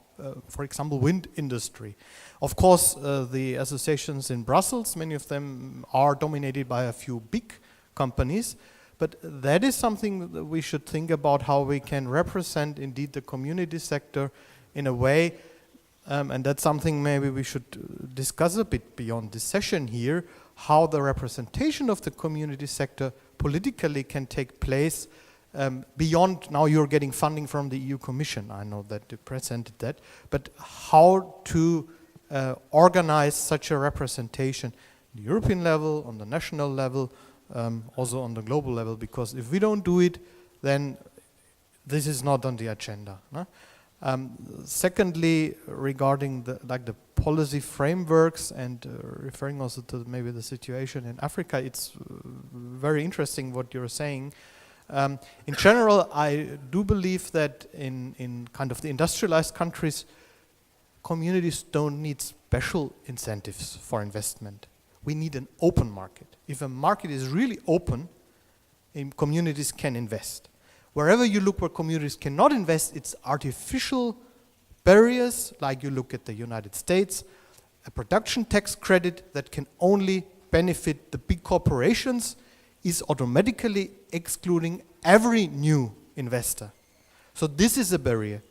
for example, wind industry. Of course, the associations in Brussels, many of them are dominated by a few big companies, but that is something that we should think about, how we can represent indeed the community sector in a way, and that's something maybe we should discuss a bit beyond this session here, how the representation of the community sector politically can take place beyond now you're getting funding from the EU Commission. I know that you presented that, but how to organize such a representation on the European level, on the national level, also on the global level, because if we don't do it, then this is not on the agenda. No? Secondly, regarding the policy frameworks and referring also to maybe the situation in Africa, it's very interesting what you're saying. In general, I do believe that in kind of the industrialized countries, communities don't need special incentives for investment. We need an open market. If a market is really open, communities can invest. Wherever you look where communities cannot invest, it's artificial barriers, like you look at the United States, a production tax credit that can only benefit the big corporations is automatically excluding every new investor. So this is a barrier.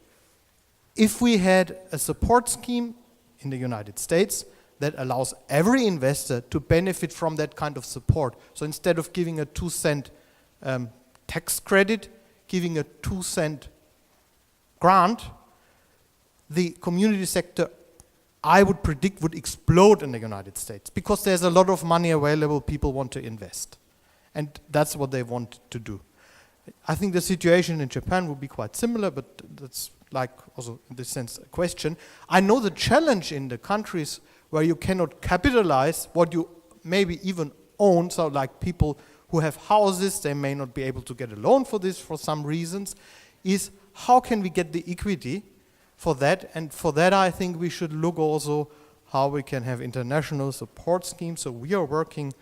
If we had a support scheme in the United States that allows every investor to benefit from that kind of support, so instead of giving a 2-cent tax credit, giving a 2-cent grant, the community sector, I would predict, would explode in the United States because there's a lot of money available, people want to invest. And that's what they want to do. I think the situation in Japan would be quite similar, but that's like also in this sense a question. I know the challenge in the countries where you cannot capitalize what you maybe even own, so like people who have houses, they may not be able to get a loan for this for some reasons, is how can we get the equity for that? And for that, I think we should look also how we can have international support schemes. So we are working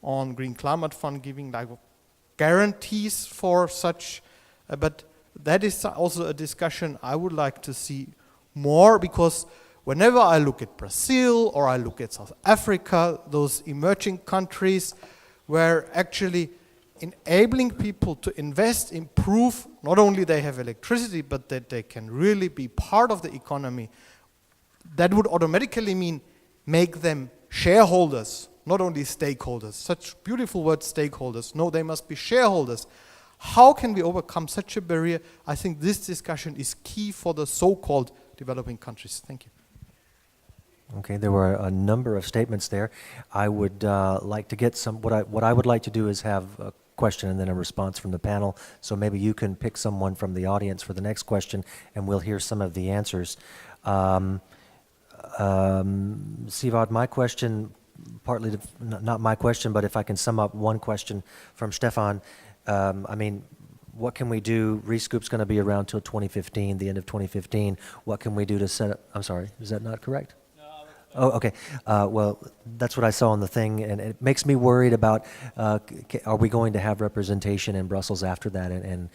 on Green Climate Fund, giving like guarantees for such, but that is also a discussion I would like to see more, because whenever I look at Brazil or I look at South Africa, those emerging countries where actually enabling people to invest, improve, not only they have electricity, but that they can really be part of the economy, that would automatically mean make them shareholders, not only stakeholders. Such beautiful word, stakeholders. No, they must be shareholders. How can we overcome such a barrier? I think this discussion is key for the so-called developing countries. Thank you. Okay, there were a number of statements there. I would like to get some, what I would like to do is have a question and then a response from the panel. So maybe you can pick someone from the audience for the next question and we'll hear some of the answers. Sivad, my question, partly, not my question, but if I can sum up one question from Stefan, I mean, what can we do? Rescoop's going to be around till 2015, the end of 2015. What can we do to set up, I'm sorry, is that not correct? Oh, okay. Well, that's what I saw on the thing, and it makes me worried about, are we going to have representation in Brussels after that? And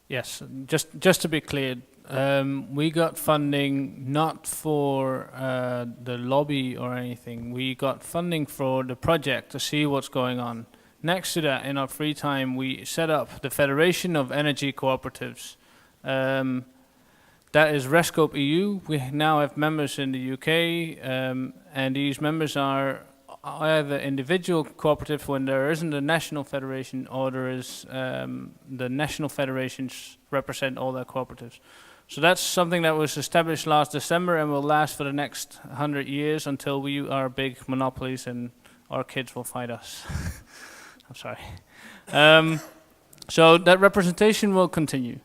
Yes, just to be clear, we got funding not for the lobby or anything. We got funding for the project to see what's going on. Next to that, in our free time, we set up the Federation of Energy Cooperatives. That is Rescope EU. We now have members in the UK, and these members are either individual cooperatives when there isn't a national federation, or there is the national federations represent all their cooperatives. So that's something that was established last December and will last for the next 100 years until we are big monopolies and our kids will fight us. I'm sorry. So that representation will continue.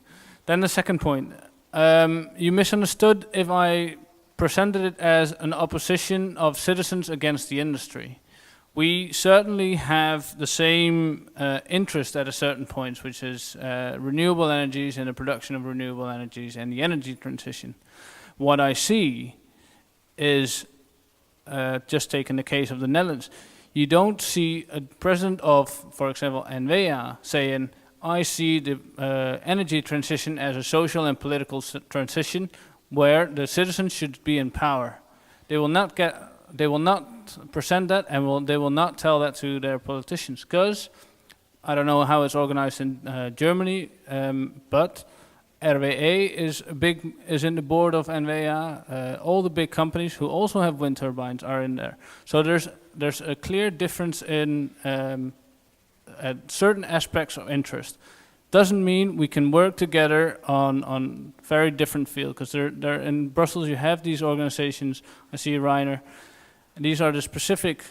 Then the second point. You misunderstood if I presented it as an opposition of citizens against the industry. We certainly have the same interest at a certain point, which is renewable energies and the production of renewable energies and the energy transition. What I see is, just taking the case of the Netherlands, you don't see a president of, for example, NVA saying, I see the energy transition as a social and political transition where the citizens should be in power. They will not present that, and they will not tell that to their politicians, because I don't know how it's organized in Germany, but RWE is in the board of NVA. All the big companies who also have wind turbines are in there. So there's a clear difference in at certain aspects of interest. Doesn't mean we can work together on very different fields, because they're in Brussels you have these organizations. I see Reiner, and these are the specific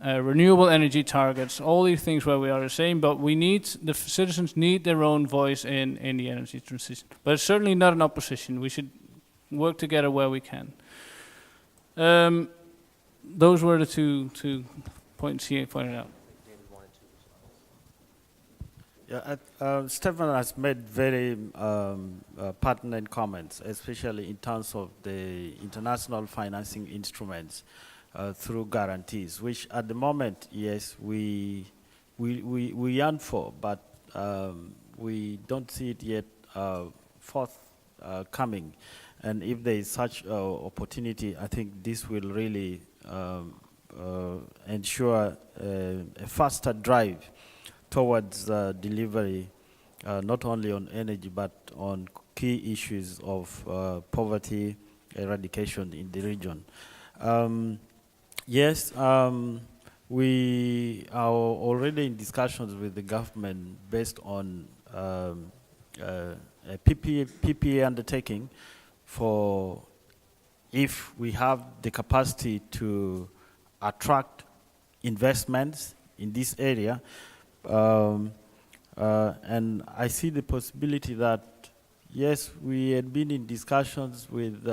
renewable energy targets, all these things where we are the same, but the citizens need their own voice in the energy transition. But it's certainly not an opposition. We should work together where we can. Those were the two points he pointed out. Yeah, Stefan has made very pertinent comments, especially in terms of the international financing instruments through guarantees, which at the moment, yes, we yearn for, but we don't see it yet forthcoming. And if there is such opportunity, I think this will really ensure a faster drive towards delivery, not only on energy, but on key issues of poverty eradication in the region. Yes, we are already in discussions with the government based on a PPA undertaking for if we have the capacity to attract investments in this area. And I see the possibility that, yes, we had been in discussions with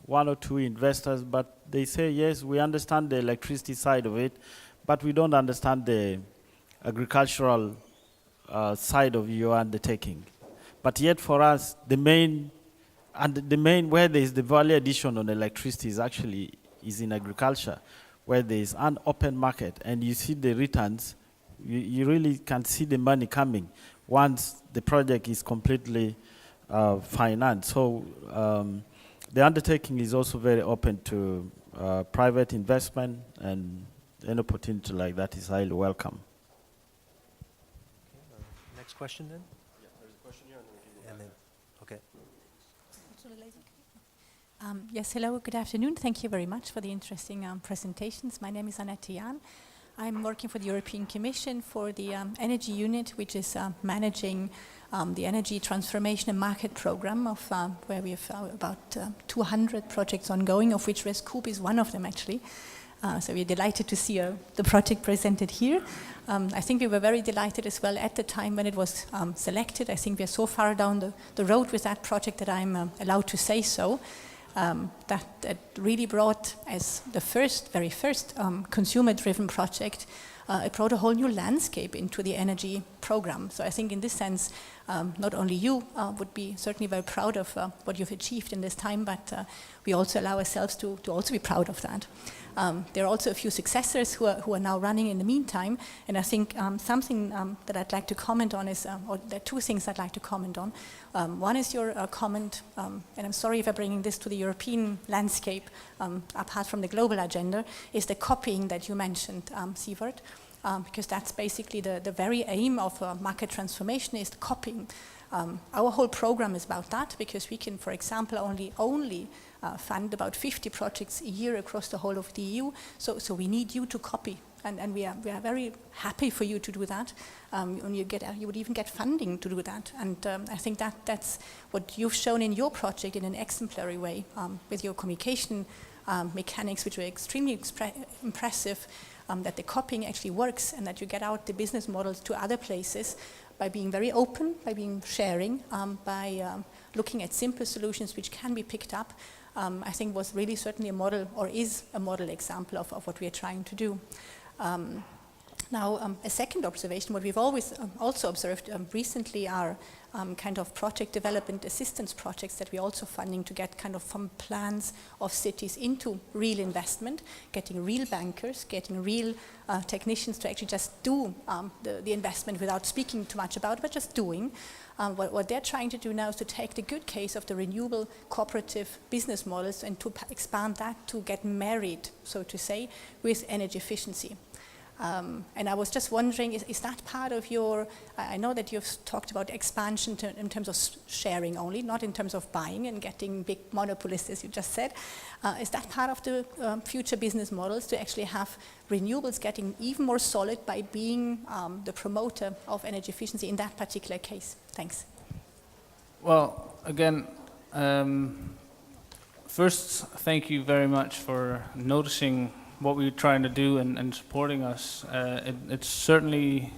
one or two investors, but they say, yes, we understand the electricity side of it, but we don't understand the agricultural side of your undertaking. But yet for us, the main where there is the value addition on electricity is in agriculture, where there is an open market and you see the returns, you really can see the money coming once the project is completely financed. So the undertaking is also very open to private investment, and an opportunity like that is highly welcome. Next question then? Yeah, there's a question here and then okay. Yes, hello, good afternoon. Thank you very much for the interesting presentations. My name is Annette Jahn. I'm working for the European Commission for the Energy Unit, which is managing the energy transformation and market program of where we have about 200 projects ongoing, of which ResCube is one of them actually. So we're delighted to see the project presented here. I think we were very delighted as well at the time when it was selected. I think we're so far down the road with that project that I'm allowed to say so. That really brought, as the very first consumer-driven project, it brought a whole new landscape into the energy program. So I think in this sense, not only you would be certainly very proud of what you've achieved in this time, but we also allow ourselves to also be proud of that. There are also a few successors who are now running in the meantime, and I think something that I'd like to comment on is, or there are two things I'd like to comment on. One is your comment, and I'm sorry if I'm bringing this to the European landscape, apart from the global agenda, is the copying that you mentioned, Sievert, because that's basically the very aim of market transformation is the copying. Our whole program is about that, because we can, for example, only fund about 50 projects a year across the whole of the EU. So we need you to copy, and we are very happy for you to do that. You would even get funding to do that, and I think that's what you've shown in your project in an exemplary way with your communication mechanics, which were extremely impressive. That the copying actually works, and that you get out the business models to other places by being very open, by being sharing, by looking at simple solutions which can be picked up. I think was really certainly a model, or is a model example of what we are trying to do. Now, a second observation, what we've always also observed recently are kind of project development assistance projects that we're also funding to get kind of from plans of cities into real investment, getting real bankers, getting real technicians to actually just do the investment without speaking too much about it, but just doing. What they're trying to do now is to take the good case of the renewable cooperative business models and to expand that to get married, so to say, with energy efficiency. And I was just wondering, is that part of your, I know that you've talked about expansion in terms of sharing only, not in terms of buying and getting big monopolists, as you just said. Is that part of the future business models to actually have renewables getting even more solid by being the promoter of energy efficiency in that particular case? Thanks. Well, again, first, thank you very much for noticing what we were trying to do and supporting us. It's certainly,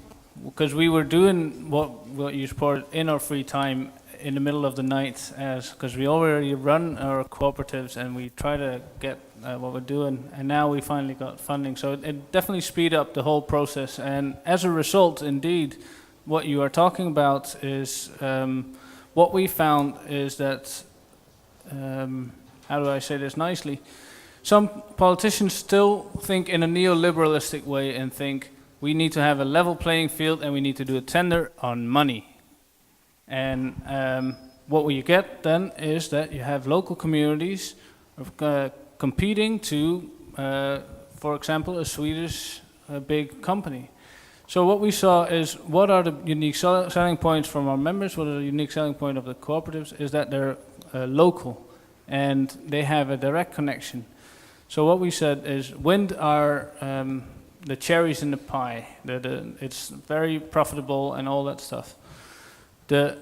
because we were doing what you support in our free time in the middle of the night, because we already run our cooperatives and we try to get what we're doing, and now we finally got funding. So it definitely speed up the whole process, and as a result, indeed, what you are talking about is, what we found is that, how do I say this nicely? Some politicians still think in a neoliberalistic way and think we need to have a level playing field and we need to do a tender on money. And what you get then is that you have local communities competing to, for example, a Swedish big company. So what we saw is, what are the unique selling points from our members, what are the unique selling point of the cooperatives, is that they're local and they have a direct connection. So what we said is, wind are the cherries in the pie. It's very profitable and all that stuff. The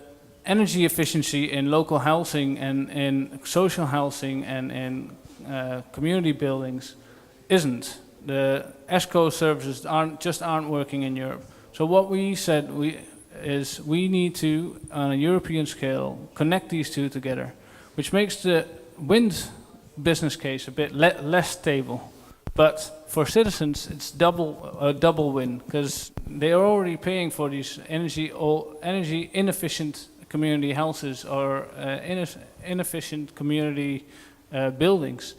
energy efficiency in local housing and in social housing and in community buildings isn't. The ESCO services aren't working in Europe. So what we said is we need to, on a European scale, connect these two together, which makes the wind business case a bit less stable, but for citizens it's a double win, because they are already paying for these energy inefficient community houses or inefficient community buildings.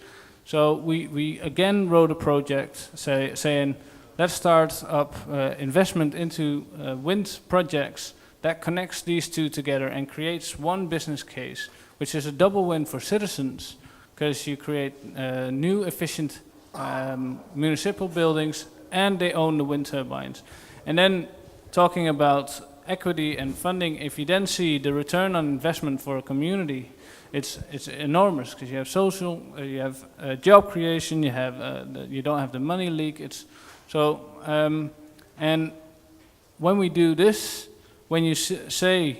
So we again wrote a project saying, let's start up investment into wind projects that connects these two together and creates one business case, which is a double win for citizens, because you create new efficient municipal buildings and they own the wind turbines. And then talking about equity and funding, if you then see the return on investment for a community, it's enormous, because you have social, you have job creation, you don't have the money leak. And when we do this, when you say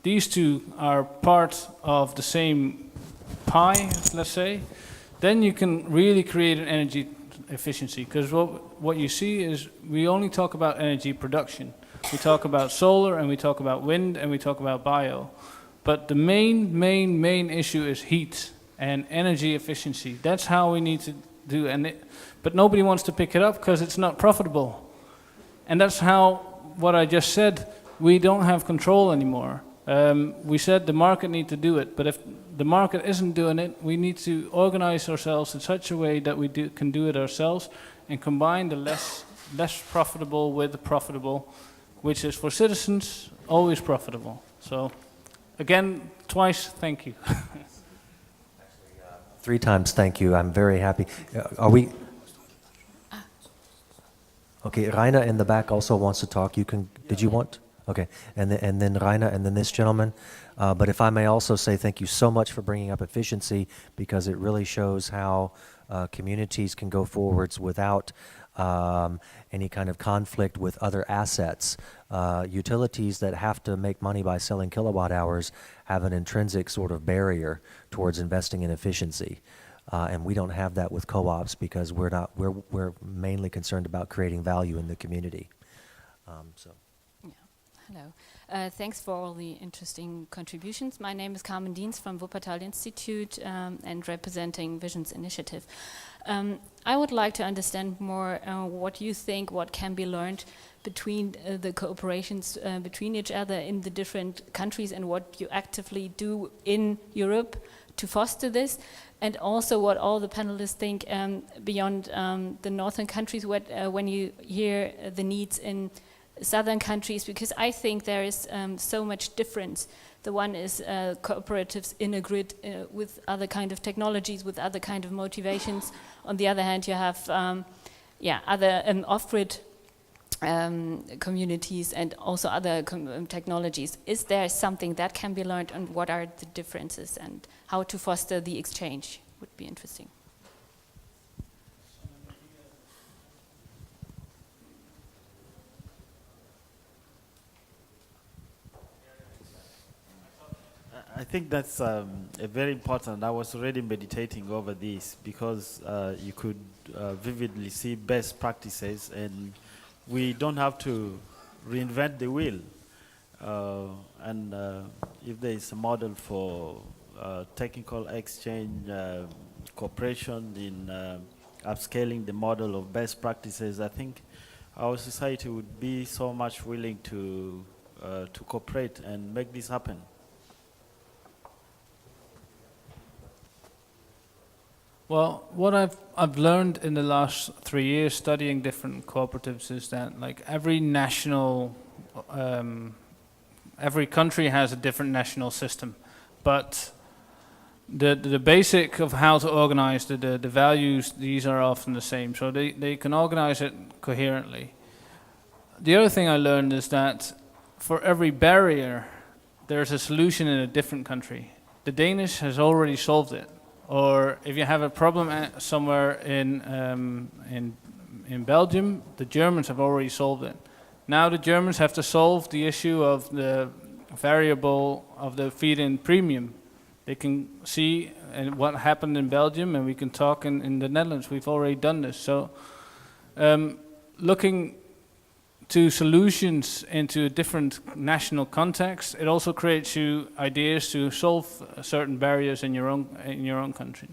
these two are part of the same pie, let's say, then you can really create an energy efficiency. Because what you see is we only talk about energy production. We talk about solar and we talk about wind and we talk about bio. But the main issue is heat and energy efficiency. That's how we need to do it. But nobody wants to pick it up because it's not profitable. And that's how, what I just said, we don't have control anymore. We said the market needs to do it, but if the market isn't doing it, we need to organize ourselves in such a way that we can do it ourselves and combine the less profitable with the profitable, which is for citizens always profitable. So again, twice thank you. 3 times thank you. I'm very happy. Are we? Okay, Rainer in the back also wants to talk. You can. Did you want? Okay, and then Rainer, and then this gentleman. But if I may also say thank you so much for bringing up efficiency, because it really shows how communities can go forwards without any kind of conflict with other assets. Utilities that have to make money by selling kilowatt hours have an intrinsic sort of barrier towards investing in efficiency. And we don't have that with co-ops, because we're mainly concerned about creating value in the community. So. Yeah. Hello. Thanks for all the interesting contributions. My name is Carmen Dienst from Wuppertal Institute and representing Visions Initiative. I would like to understand more what you think, what can be learned between the cooperations between each other in the different countries, and what you actively do in Europe to foster this, and also what all the panelists think beyond the northern countries, when you hear the needs in southern countries, because I think there is so much difference. The one is cooperatives in a grid with other kind of technologies, with other kind of motivations. On the other hand, you have other off-grid communities and also other technologies. Is there something that can be learned, and what are the differences, and how to foster the exchange would be interesting. I think that's a very important. I was already meditating over this, because you could vividly see best practices, and we don't have to reinvent the wheel. And if there is a model for technical exchange, cooperation in upscaling the model of best practices, I think our society would be so much willing to cooperate and make this happen. Well, what I've learned in the last 3 years studying different cooperatives is that, like, every country has a different national system, but the basic of how to organize the values, these are often the same, so they can organize it coherently. The other thing I learned is that for every barrier, there's a solution in a different country. The Danish has already solved it. Or if you have a problem somewhere in Belgium, the Germans have already solved it. Now the Germans have to solve the issue of the variable of the feed-in premium. They can see what happened in Belgium, and we can talk in the Netherlands. We've already done this. So looking to solutions into a different national context, it also creates you ideas to solve certain barriers in your own country.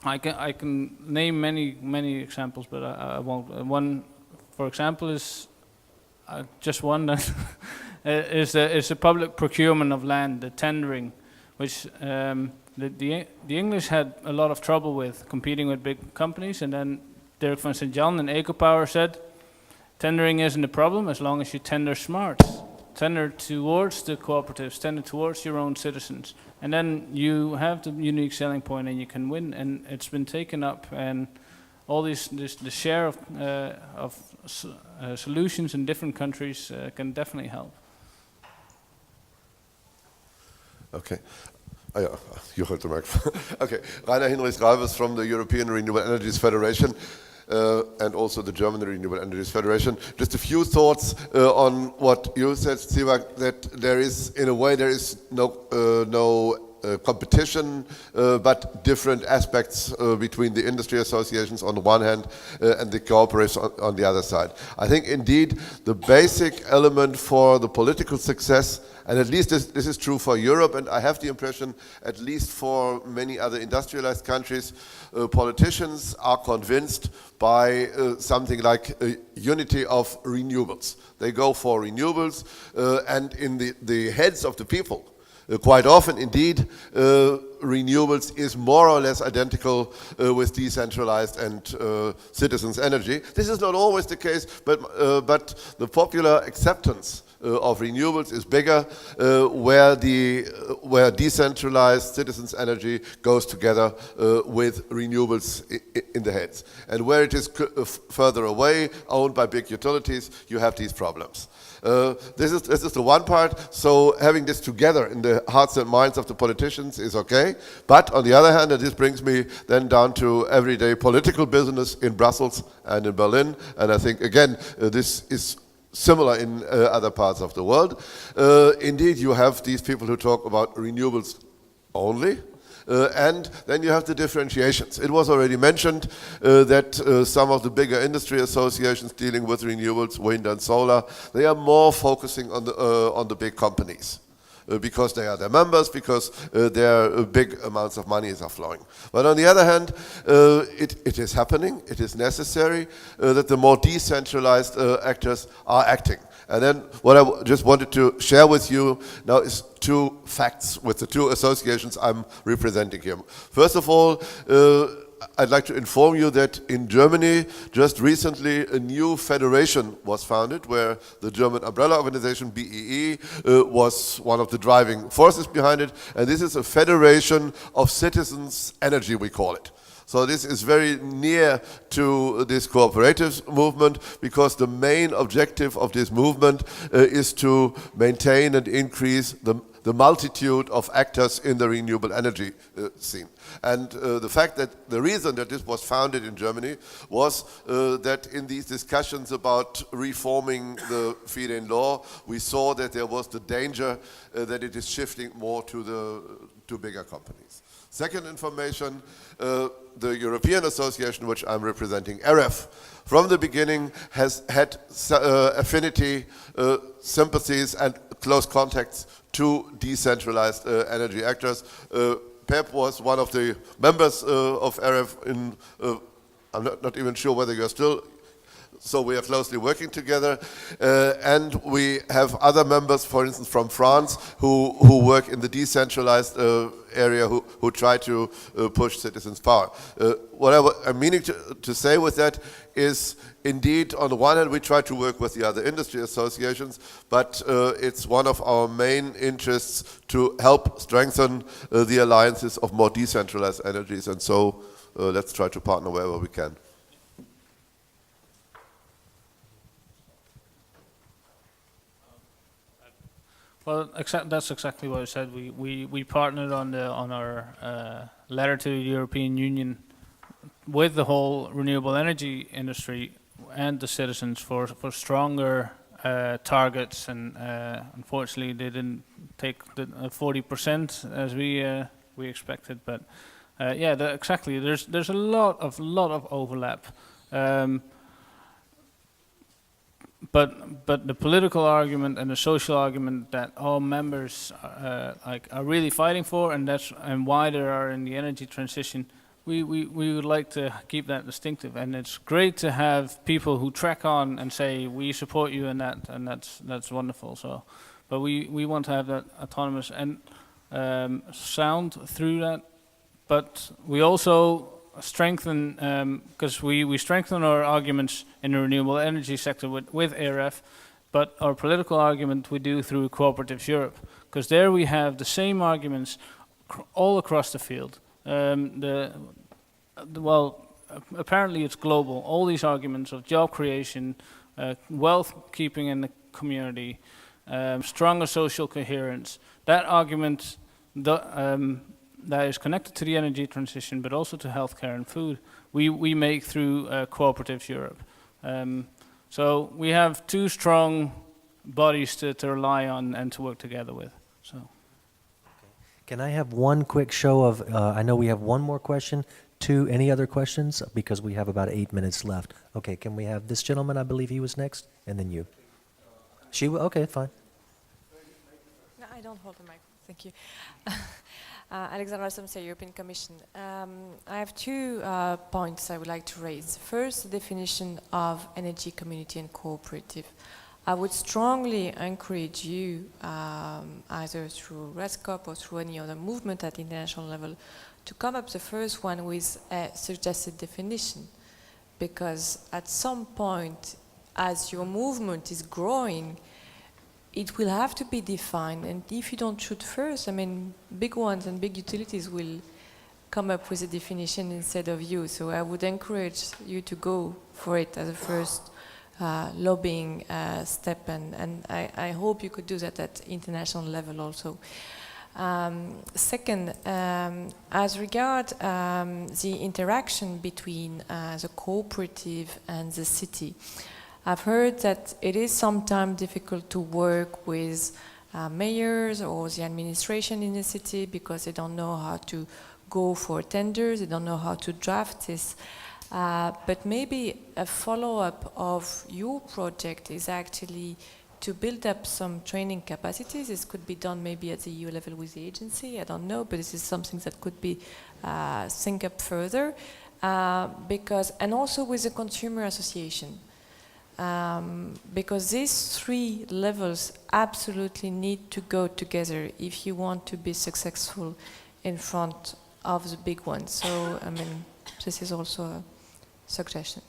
I can name many examples, but I won't. One, for example, is just one that is the public procurement of land, the tendering, which the English had a lot of trouble with competing with big companies, and then Dirk van St-Jan and EcoPower said, tendering isn't a problem as long as you tender smart. Tender towards the cooperatives, tender towards your own citizens. And then you have the unique selling point and you can win. And it's been taken up, and all the share of solutions in different countries can definitely help. Okay. Oh, yeah, you hold the microphone. Okay, Rainer Hinrichs-Ralves from the European Renewable Energies Federation. And also the German Renewable Energies Federation. Just a few thoughts on what you said, Sivak, that there is, in a way, there is no competition, but different aspects between the industry associations on the one hand and the cooperatives on the other side. I think indeed the basic element for the political success, and at least this is true for Europe, and I have the impression, at least for many other industrialized countries, politicians are convinced by something like a unity of renewables. They go for renewables, and in the heads of the people, quite often, indeed, renewables is more or less identical with decentralized and citizens' energy. This is not always the case, but the popular acceptance of renewables is bigger where decentralized citizens' energy goes together with renewables in the heads. And where it is further away, owned by big utilities, you have these problems. This is the one part, so having this together in the hearts and minds of the politicians is okay, but on the other hand, and this brings me then down to everyday political business in Brussels and in Berlin, and I think again this is similar in other parts of the world. Indeed, you have these people who talk about renewables only, and then you have the differentiations. It was already mentioned that some of the bigger industry associations dealing with renewables, wind and solar, they are more focusing on the big companies. Because they are their members, because their big amounts of money are flowing. But on the other hand, it is happening, it is necessary that the more decentralized actors are acting. And then what I just wanted to share with you now is two facts with the two associations I'm representing here. First of all, I'd like to inform you that in Germany, just recently, a new federation was founded where the German umbrella organization, BEE, was one of the driving forces behind it. And this is a federation of citizens' energy, we call it. So this is very near to this cooperatives movement, because the main objective of this movement is to maintain and increase the multitude of actors in the renewable energy scene. And the fact that the reason that this was founded in Germany was that in these discussions about reforming the feed-in law, we saw that there was the danger that it is shifting more to bigger companies. Second information, the European Association, which I'm representing, RF, from the beginning has had affinity, sympathies and close contacts to decentralized energy actors. Pep was one of the members of RF I'm not even sure whether you're still, so we are closely working together. And we have other members, for instance, from France, who work in the decentralized area, who try to push citizens' power. What I'm meaning to say with that is, indeed, on the one hand, we try to work with the other industry associations, but it's one of our main interests to help strengthen the alliances of more decentralized energies, and so let's try to partner wherever we can. Well, that's exactly what I said. We partnered on our letter to the European Union with the whole renewable energy industry and the citizens for stronger targets, and unfortunately they didn't take the 40% as we expected. But yeah, exactly. There's a lot of overlap. but the political argument and the social argument that all members are really fighting for, and why they are in the energy transition, we would like to keep that distinctive. And it's great to have people who track on and say we support you in that, and that's wonderful. So, but we want to have that autonomous and sound through that. But we also strengthen, because we strengthen our arguments in the renewable energy sector with ARF, but our political argument we do through Cooperatives Europe, because there we have the same arguments all across the field. Well, apparently it's global. All these arguments of job creation, wealth keeping in the community, stronger social coherence, that argument that is connected to the energy transition, but also to healthcare and food, we make through Cooperatives Europe. So we have two strong bodies to rely on and to work together with. So, Can I have one quick show of, I know we have one more question, any other questions? Because we have about 8 minutes left. Okay, can we have this gentleman, I believe he was next, and then you. Okay, fine. No, I don't hold the mic. Thank you. Alexandra Somse, European Commission. I have 2 points I would like to raise. First, the definition of energy community and cooperative. I would strongly encourage you, either through RESCOP or through any other movement at international level, to come up the first one with a suggested definition. Because at some point, as your movement is growing, it will have to be defined, and if you don't shoot first, I mean, big ones and big utilities will come up with a definition instead of you. So I would encourage you to go for it as a first lobbying step, and I hope you could do that at international level also. Second, as regard the interaction between the cooperative and the city, I've heard that it is sometimes difficult to work with mayors or the administration in the city because they don't know how to go for tenders, they don't know how to draft this. But maybe a follow-up of your project is actually to build up some training capacities. This could be done maybe at the EU level with the agency, I don't know, but this is something that could be think up further. And also with the consumer association. Because these 3 levels absolutely need to go together if you want to be successful in front of the big ones. So, I mean, this is also a suggestion.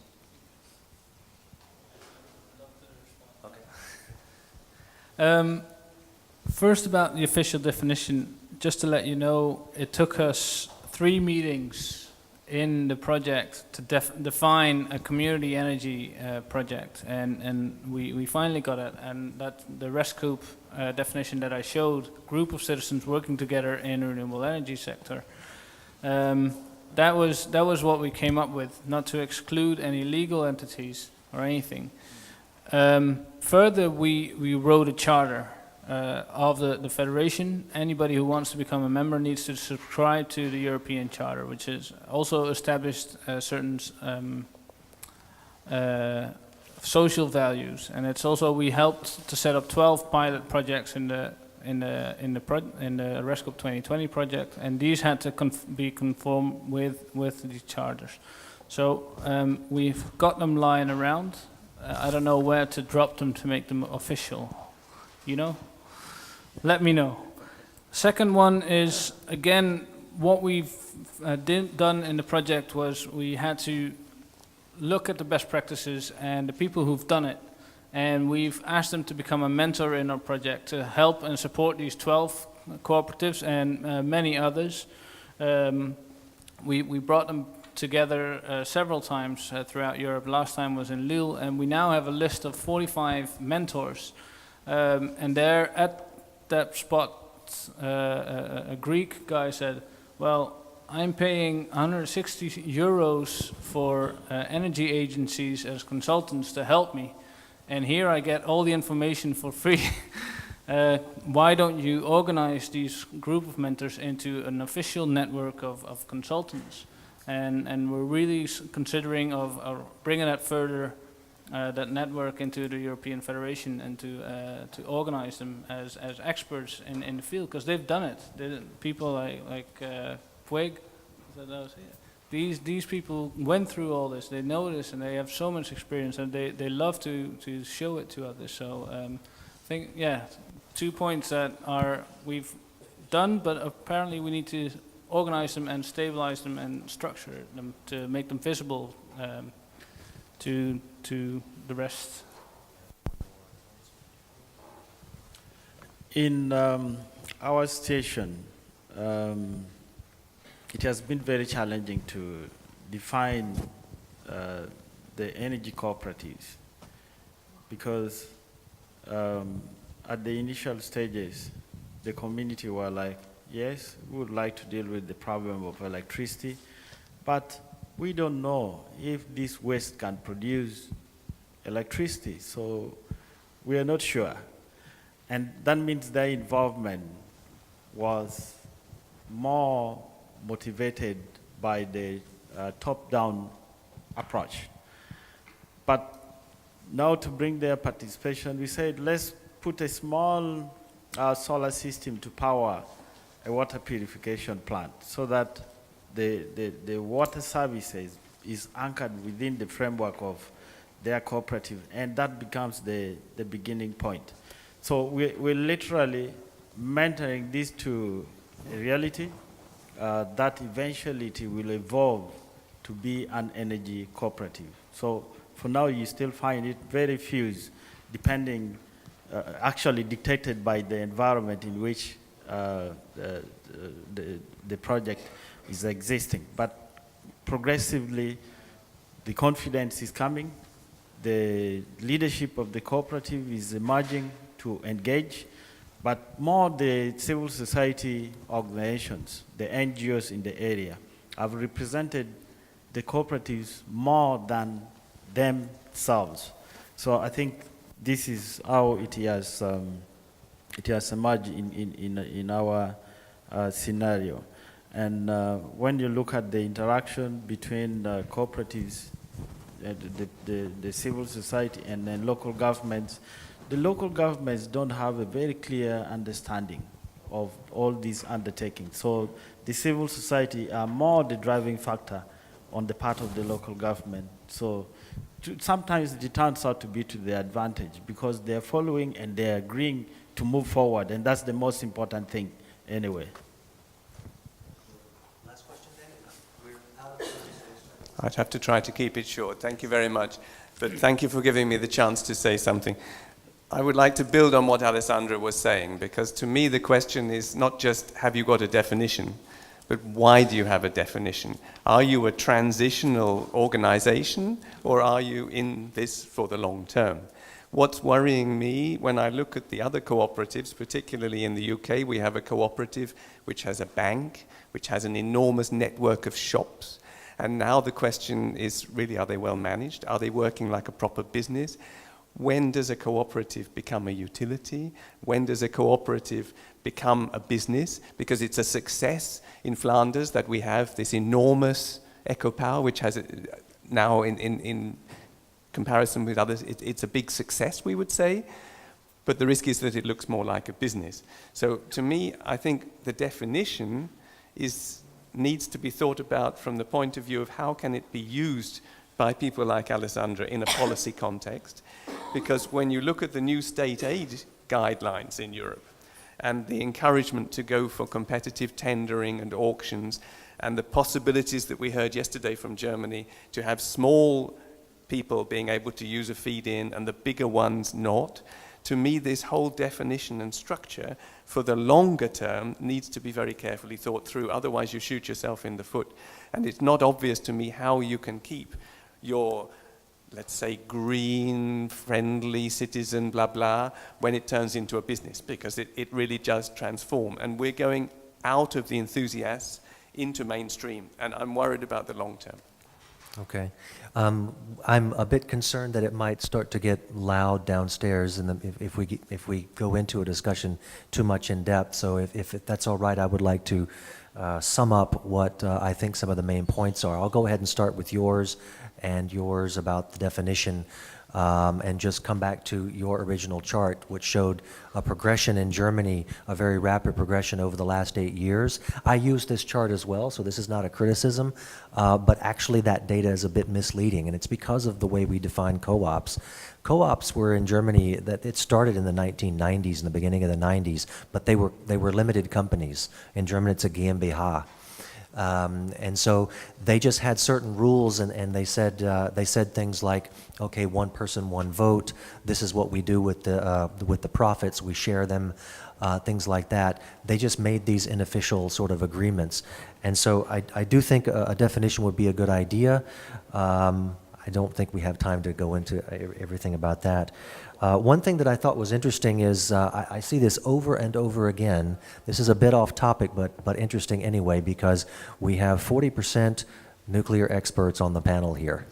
First about the official definition, just to let you know, it took us 3 meetings in the project to define a community energy project, and we finally got it, and that the RESCOP definition that I showed, group of citizens working together in the renewable energy sector, that was what we came up with, not to exclude any legal entities or anything. Further, we wrote a charter of the Federation. Anybody who wants to become a member needs to subscribe to the European Charter, which is also established certain social values, and it's also we helped to set up 12 pilot projects in the RESCOP 2020 project, and these had to be conformed with these charters. So we've got them lying around. I don't know where to drop them to make them official. You know? Let me know. Second one is, again, what we've done in the project was we had to look at the best practices and the people who've done it, and we've asked them to become a mentor in our project to help and support these 12 cooperatives and many others. We brought them together several times throughout Europe. Last time was in Lille, and we now have a list of 45 mentors. And there at that spot, a Greek guy said, well, I'm paying 160 euros for energy agencies as consultants to help me, and here I get all the information for free. Why don't you organize these group of mentors into an official network of consultants? And we're really considering of bringing that further that network into the European Federation and to organize them as experts in the field, because they've done it. People like Puig, these people went through all this. They know this and they have so much experience, and they love to show it to others. So I think, yeah, 2 points that we've done, but apparently we need to organize them and stabilize them and structure them to make them visible to the rest. In our station, it has been very challenging to define the energy cooperatives, because at the initial stages, the community were like, yes, we would like to deal with the problem of electricity, but we don't know if this waste can produce electricity, so we are not sure. And that means their involvement was more motivated by the top-down approach. But now to bring their participation, we said, let's put a small solar system to power a water purification plant, so that the water services is anchored within the framework of their cooperative, and that becomes the beginning point. So we're literally mentoring this to a reality that eventually it will evolve to be an energy cooperative. So for now, you still find it very fused, depending, actually dictated by the environment in which the project is existing. But progressively, the confidence is coming. The leadership of the cooperative is emerging to engage, but more the civil society organizations, the NGOs in the area, have represented the cooperatives more than themselves. So I think this is how it has emerged in our scenario. And when you look at the interaction between cooperatives, the civil society, and then local governments, the local governments don't have a very clear understanding of all these undertakings. So the civil society are more the driving factor on the part of the local government. So sometimes it turns out to be to their advantage, because they're following and they're agreeing to move forward, and that's the most important thing anyway. Last question, then. We're out of time. I'd have to try to keep it short. Thank you very much. But thank you for giving me the chance to say something. I would like to build on what Alessandra was saying, because to me the question is not just have you got a definition, but why do you have a definition? Are you a transitional organization, or are you in this for the long term? What's worrying me when I look at the other cooperatives, particularly in the UK, we have a cooperative which has a bank, which has an enormous network of shops. And now the question is really, are they well managed? Are they working like a proper business? When does a cooperative become a utility? When does a cooperative become a business? Because it's a success in Flanders that we have this enormous eco power, which has now in comparison with others, it's a big success, we would say. But the risk is that it looks more like a business. So to me, I think the definition needs to be thought about from the point of view of how can it be used by people like Alessandra in a policy context. Because when you look at the new state aid guidelines in Europe and the encouragement to go for competitive tendering and auctions, and the possibilities that we heard yesterday from Germany to have small people being able to use a feed-in and the bigger ones not, to me this whole definition and structure for the longer term needs to be very carefully thought through, otherwise you shoot yourself in the foot. And it's not obvious to me how you can keep your, let's say, green, friendly citizen, blah, blah, when it turns into a business, because it really does transform. And we're going out of the enthusiasts into mainstream, and I'm worried about the long term. Okay. I'm a bit concerned that it might start to get loud downstairs if we go into a discussion too much in depth. So if that's all right, I would like to sum up what I think some of the main points are. I'll go ahead and start with yours and yours about the definition. and just come back to your original chart, which showed a progression in Germany, a very rapid progression over the last 8 years. I use this chart as well, so this is not a criticism, but actually that data is a bit misleading, and it's because of the way we define co-ops. Co-ops were in Germany, that it started in the 1990s, in the beginning of the 90s, but they were limited companies. In German, it's a GmbH. And so they just had certain rules, and they said things like, okay, one person, one vote. This is what we do with the profits. We share them, things like that. They just made these unofficial sort of agreements, and so I do think a definition would be a good idea. I don't think we have time to go into everything about that. One thing that I thought was interesting is I see this over and over again. This is a bit off topic, but interesting anyway, because we have 40% nuclear experts on the panel here.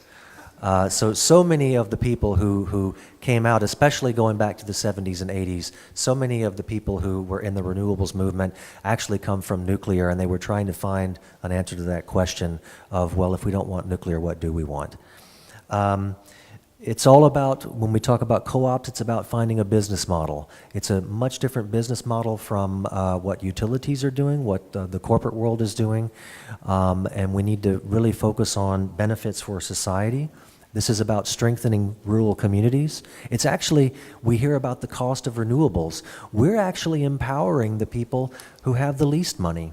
So many of the people who came out, especially going back to the 70s and 80s, so many of the people who were in the renewables movement actually come from nuclear, and they were trying to find an answer to that question of, well, if we don't want nuclear, what do we want? It's all about, when we talk about co-ops, it's about finding a business model. It's a much different business model from what utilities are doing, what the corporate world is doing, and we need to really focus on benefits for society. This is about strengthening rural communities. It's actually, we hear about the cost of renewables. We're actually empowering the people who have the least money.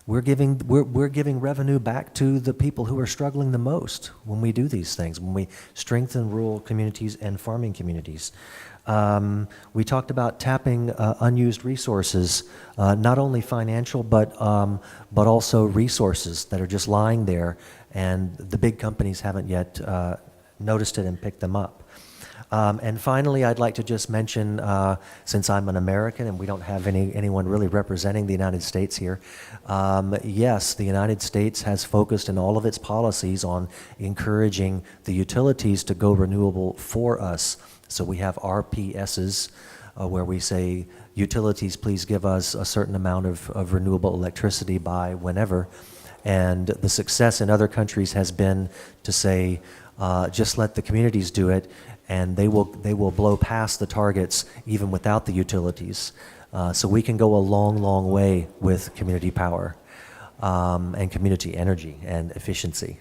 We're giving revenue back to the people who are struggling the most when we do these things, when we strengthen rural communities and farming communities. We talked about tapping unused resources, not only financial, but also resources that are just lying there, and the big companies haven't yet noticed it and picked them up. And finally, I'd like to just mention, since I'm an American and we don't have anyone really representing the United States here, yes, the United States has focused in all of its policies on encouraging the utilities to go renewable for us. So we have RPSs, where we say, utilities, please give us a certain amount of renewable electricity by whenever. And the success in other countries has been to say, just let the communities do it, and they will blow past the targets even without the utilities. So we can go a long, long way with community power and community energy and efficiency.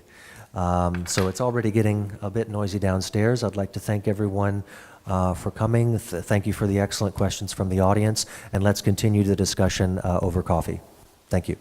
So it's already getting a bit noisy downstairs. I'd like to thank everyone for coming. Thank you for the excellent questions from the audience, and let's continue the discussion over coffee. Thank you.